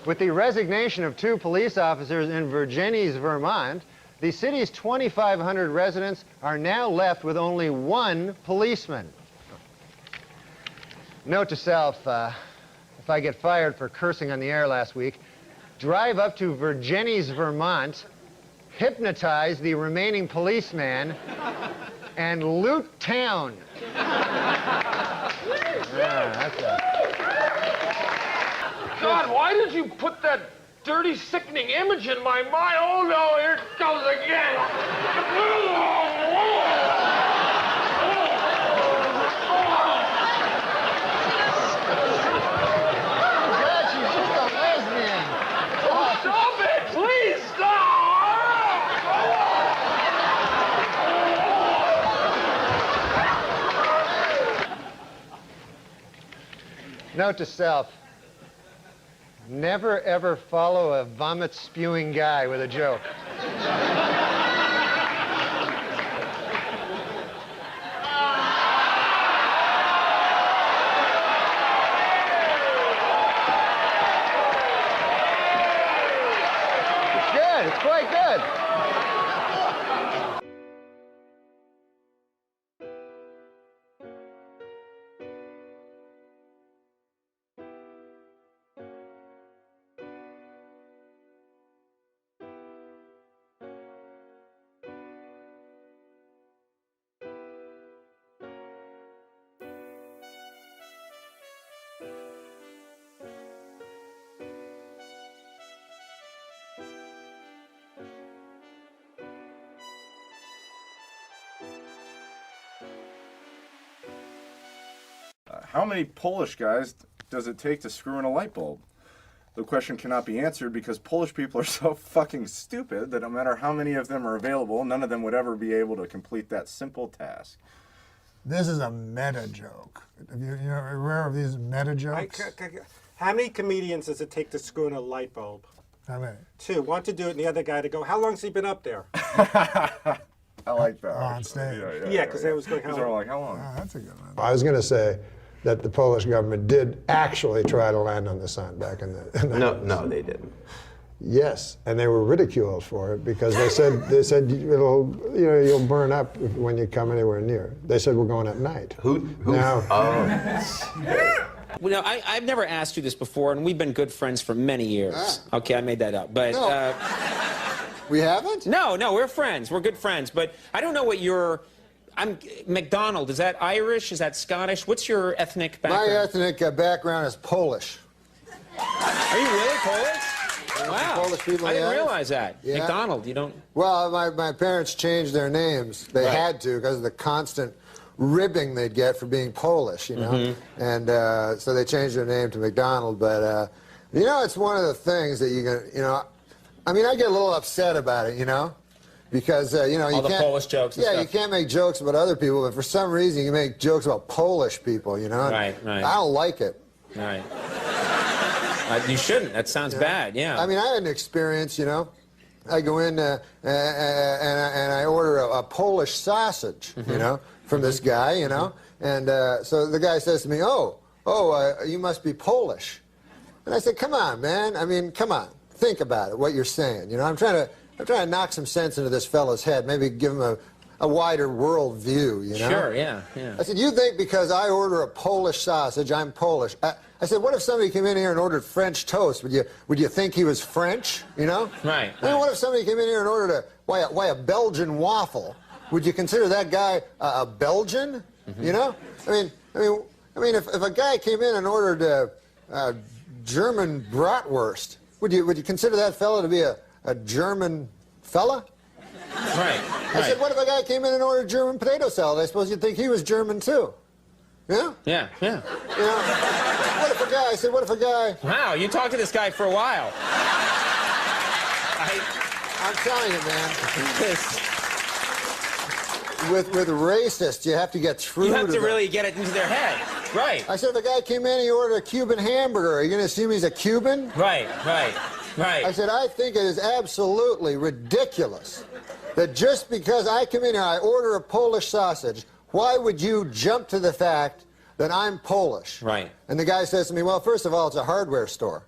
With the resignation of 2 police officers in Virginia, Vermont, the city's 2,500 residents are now left with only 1 policeman. Note to self, if I get fired for cursing on the air last week, drive up to Virginia, Vermont, hypnotize the remaining policeman, and loot town. God, why did you put that dirty, sickening image in my mind? Oh, no, here it goes again. God, she's just a lesbian. Oh, stop it! Please stop! Note to self, never ever follow a vomit-spewing guy with a joke. It's good, it's quite good. How many Polish guys does it take to screw in a light bulb? The question cannot be answered because Polish people are so fucking stupid that no matter how many of them are available, none of them would ever be able to complete that simple task. This is a meta joke. Have you aware of these meta jokes? How many comedians does it take to screw in a light bulb? How many? 2. One to do it, and the other guy to go, how long's he been up there? I like that. On stage. Yeah, because they was going, They're like, how long? Oh, that's a good one. I was going to say that the Polish government did actually try to land on the sun back in the No, they didn't. Yes, and they were ridiculed for it because they said you'll burn up when you come anywhere near. They said we're going at night. Who? Now, Well, no, I've never asked you this before, and we've been good friends for many years. Okay, I made that up, but No. We haven't? No, we're friends. We're good friends, but I don't know what your. Macdonald. Is that Irish? Is that Scottish? What's your ethnic background? My ethnic background is Polish. Are you really Polish? Wow. Polish people, I didn't yeah. realize that. Yeah. Macdonald, you don't. Well, my parents changed their names. They had to because of the constant ribbing they'd get for being Polish, you know. Mm-hmm. And so they changed their name to Macdonald. But it's one of the things that I mean, I get a little upset about it, because all you the can't. Polish jokes. And Yeah, stuff. you can't make jokes about other people, but for some reason you make jokes about Polish people, Right. I don't like it. Right. You shouldn't. That sounds bad. Yeah. I mean, I had an experience, I go in and I order a Polish sausage, from this guy, and so the guy says to me, you must be Polish. And I said, come on, man. I mean, come on. Think about it, what you're saying. I'm trying to knock some sense into this fellow's head, maybe give him a wider world view, Sure, yeah. I said, you think because I order a Polish sausage, I'm Polish. I said, what if somebody came in here and ordered French toast? Would you think he was French, Right. I mean, what if somebody came in here and ordered a Belgian waffle? Would you consider that guy a Belgian? Mm-hmm. I mean, if a guy came in and ordered a German bratwurst, would you consider that fella to be a German fella? Right. I said, what if a guy came in and ordered German potato salad? I suppose you'd think he was German too. Yeah? Yeah, yeah. You know, what if a guy, I said, what if a guy... Wow, you talked to this guy for a while. I'm telling you, man. With racists, you have to get through You have to them. really get it into their head. Right. I said, if a guy came in and he ordered a Cuban hamburger, are you going to assume he's a Cuban? Right. I said, I think it is absolutely ridiculous that just because I come in here, I order a Polish sausage, why would you jump to the fact that I'm Polish? Right. And the guy says to me, well, first of all, it's a hardware store.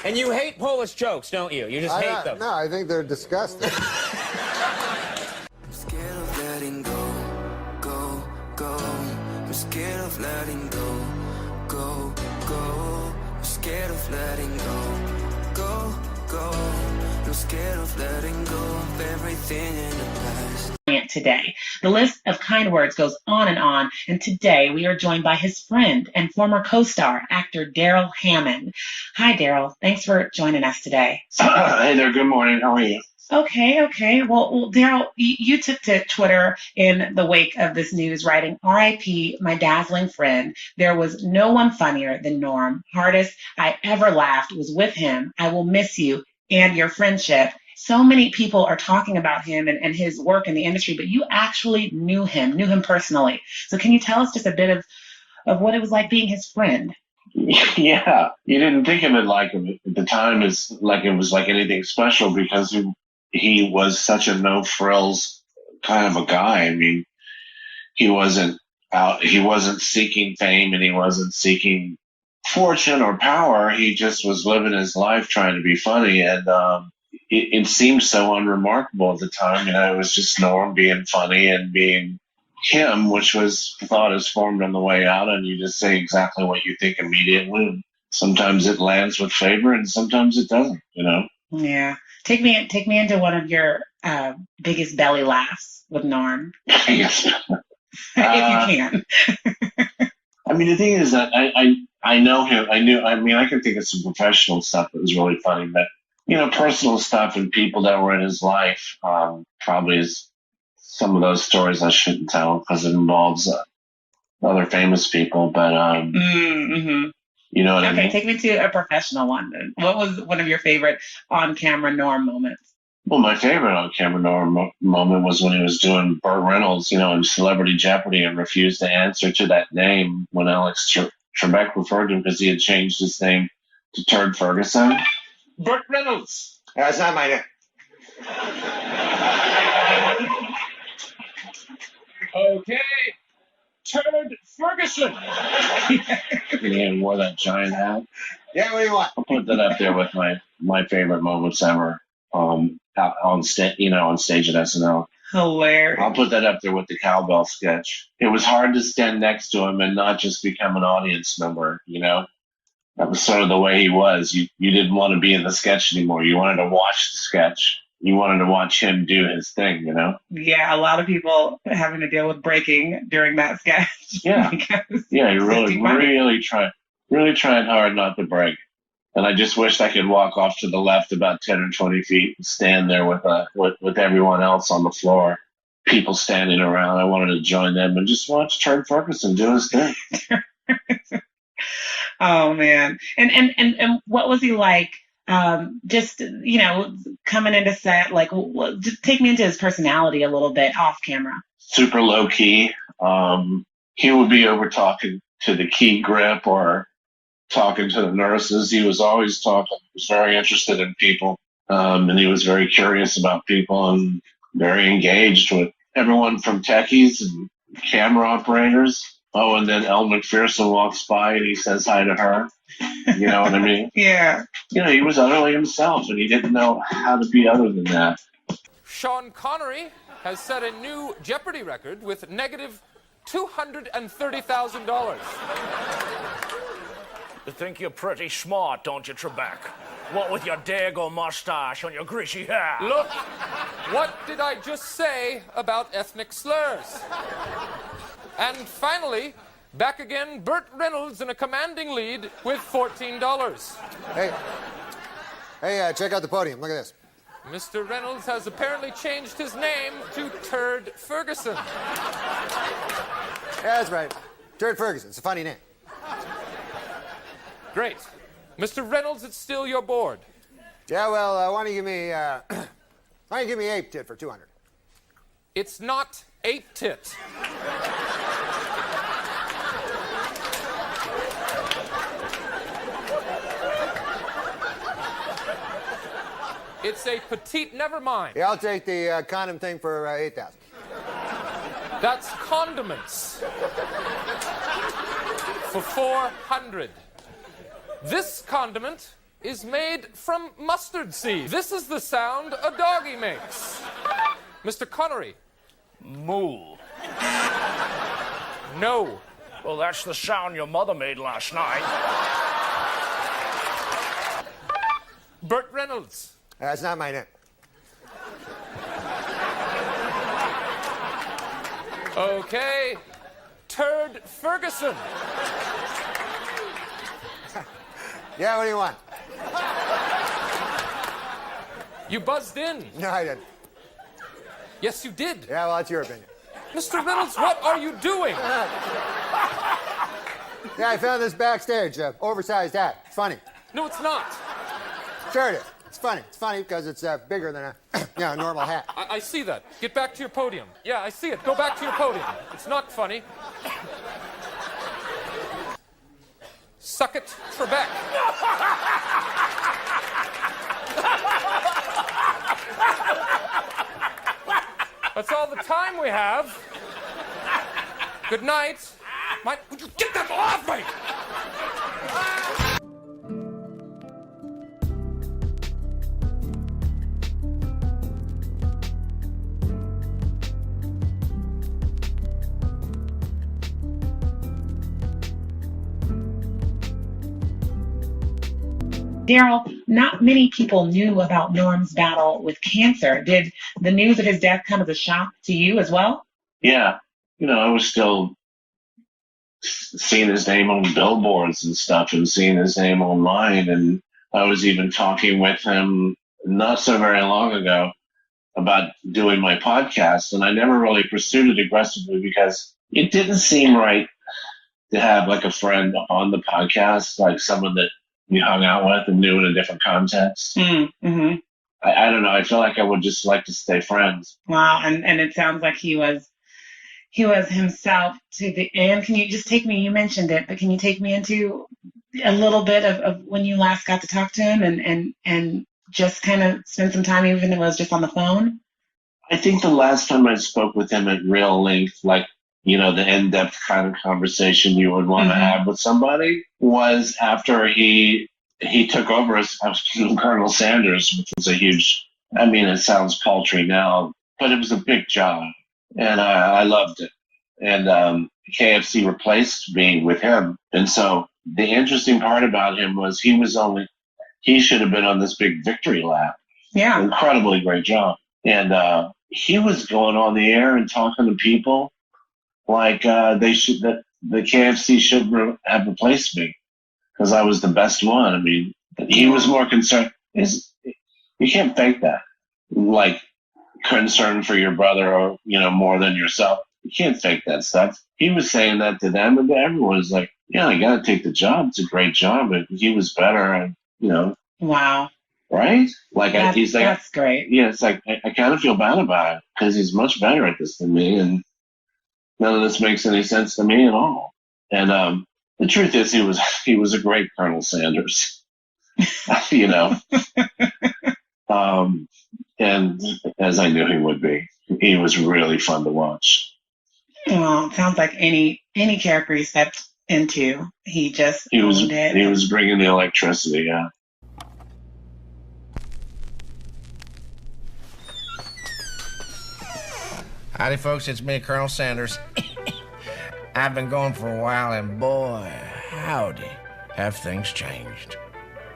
And you hate Polish jokes, don't you? You just hate them. No, I think they're disgusting. I'm scared of letting go, go, go. I'm scared of letting go, go, go. I'm scared of letting go, go, go. I'm scared of letting go of everything in the past. Today. The list of kind words goes on, and today we are joined by his friend and former co-star, actor Daryl Hammond. Hi, Daryl. Thanks for joining us today. Hey there. Good morning. How are you? Okay. Well, Daryl, you took to Twitter in the wake of this news, writing, "R.I.P. my dazzling friend. There was no one funnier than Norm. Hardest I ever laughed was with him. I will miss you and your friendship." So many people are talking about him and his work in the industry, but you actually knew him personally. So can you tell us just a bit of what it was like being his friend? Yeah, you didn't think of it like at the time as like it was like anything special because he was such a no frills kind of a guy. I mean, he wasn't seeking fame and he wasn't seeking fortune or power. He just was living his life trying to be funny, and it seemed so unremarkable at the time. You know, it was just Norm being funny and being him, which was thought is formed on the way out, and you just say exactly what you think immediately. And sometimes it lands with favor, and sometimes it doesn't. You know. Yeah. Take me into one of your biggest belly laughs with Norm. Yes. If you can. I mean, the thing is that I know him. I can think of some professional stuff that was really funny, but you know, personal stuff and people that were in his life probably is some of those stories I shouldn't tell because it involves other famous people. But you know what I mean? Okay, take me to a professional one then. What was one of your favorite on-camera Norm moments? Well, my favorite on-camera Norm moment was when he was doing Burt Reynolds, you know, in Celebrity Jeopardy and refused to answer to that name when Alex Trebek referred to him because he had changed his name to Turd Ferguson. Burt Reynolds. That's not my name. Okay. Turd Ferguson. He wore that giant hat. Yeah, what do you want? I'll put that up there with my favorite moments ever on stage at SNL. Hilarious. I'll put that up there with the cowbell sketch. It was hard to stand next to him and not just become an audience member, you know? That was sort of the way he was. You didn't want to be in the sketch anymore. You wanted to watch the sketch. You wanted to watch him do his thing, you know? Yeah, a lot of people having to deal with breaking during that sketch. Yeah. Yeah, you really tried hard not to break. And I just wished I could walk off to the left about 10 or 20 feet and stand there with everyone else on the floor. People standing around. I wanted to join them and just watch Turd Ferguson do his thing. Oh man. And what was he like? Just, you know, coming into set, like, just take me into his personality a little bit off camera. Super low key. He would be over talking to the key grip or talking to the nurses. He was always talking. He was very interested in people. And he was very curious about people and very engaged with everyone from techies and camera operators. Oh, and then Elle McPherson walks by and he says hi to her. You know what I mean? Yeah. You know, he was utterly himself and he didn't know how to be other than that. Sean Connery has set a new Jeopardy record with negative $230,000. You think you're pretty smart, don't you, Trebek? What with your dago mustache and your greasy hair? Look, what did I just say about ethnic slurs? And finally, Back again, Burt Reynolds in a commanding lead with $14. Hey, check out the podium. Look at this. Mr. Reynolds has apparently changed his name to Turd Ferguson. Yeah, that's right. Turd Ferguson. It's a funny name. Great. Mr. Reynolds, it's still your board. Yeah, well, why don't you give me ape tit for 200? It's not ape tit. It's a petite never mind. Yeah, I'll take the condom thing for 8,000. That's condiments. For 400. This condiment is made from mustard seed. This is the sound a doggy makes. Mr. Connery. Moo. No. Well, that's the sound your mother made last night. Burt Reynolds. That's not my name. Okay. Turd Ferguson. Yeah, what do you want? You buzzed in. No, I didn't. Yes, you did. Yeah, well, that's your opinion. Mr. Reynolds, what are you doing? Yeah, I found this backstage. Oversized hat. It's funny. No, it's not. Sure it is. It's funny. It's funny because it's bigger than a normal hat. I see that. Get back to your podium. Yeah, I see it. Go back to your podium. It's not funny. Suck it, Trebek. That's all the time we have. Good night. Would you get that off me? Daryl, not many people knew about Norm's battle with cancer. Did the news of his death come as a shock to you as well? Yeah. I was still seeing his name on billboards and stuff and seeing his name online. And I was even talking with him not so very long ago about doing my podcast. And I never really pursued it aggressively because it didn't seem right to have like a friend on the podcast, like someone that we hung out with and knew in a different context. Mm-hmm. I don't know. I feel like I would just like to stay friends. Wow. And it sounds like he was himself to the end. Can you just take me, you mentioned it, but can you take me into a little bit of when you last got to talk to him and just kind of spend some time, even if it was just on the phone? I think the last time I spoke with him at real length, like, the in-depth kind of conversation you would want to have with somebody, was after he took over as Colonel Sanders, which was a huge, it sounds paltry now, but it was a big job. And I loved it. And KFC replaced me with him. And so the interesting part about him was he should have been on this big victory lap. Yeah. Incredibly great job. And he was going on the air and talking to people like that the KFC should have replaced me because I was the best one. He was more concerned. You can't fake that. Like, concern for your brother or, more than yourself. You can't fake that stuff. He was saying that to them, and everyone was like, yeah, I got to take the job. It's a great job. But he was better. And, Wow. Right? Like, he's like, that's great. Yeah, it's like, I kind of feel bad about it because he's much better at this than me. And none of this makes any sense to me at all. And the truth is he was a great Colonel Sanders, and as I knew he would be, he was really fun to watch. Well, it sounds like any character he stepped into, he owned it. He was bringing the electricity, yeah. Howdy, folks. It's me, Colonel Sanders. I've been gone for a while, and boy, howdy, have things changed.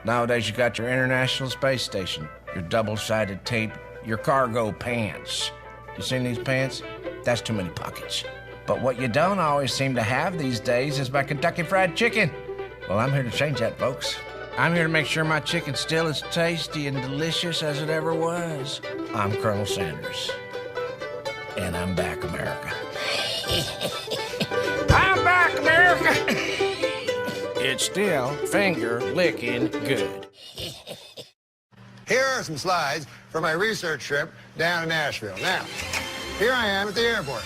Nowadays, you got your International Space Station, your double-sided tape, your cargo pants. You seen these pants? That's too many pockets. But what you don't always seem to have these days is my Kentucky Fried Chicken. Well, I'm here to change that, folks. I'm here to make sure my chicken's still as tasty and delicious as it ever was. I'm Colonel Sanders. And I'm back, America. I'm back, America! It's still finger-licking good. Here are some slides for my research trip down to Nashville. Now, here I am at the airport.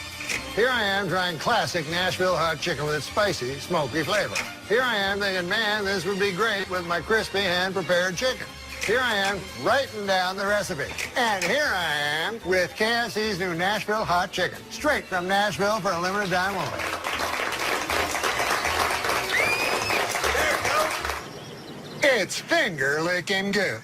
Here I am trying classic Nashville hot chicken with its spicy, smoky flavor. Here I am thinking, man, this would be great with my crispy hand-prepared chicken. Here I am writing down the recipe. And here I am with KFC's new Nashville hot chicken, straight from Nashville for a limited time only. There you go. It's finger-licking good.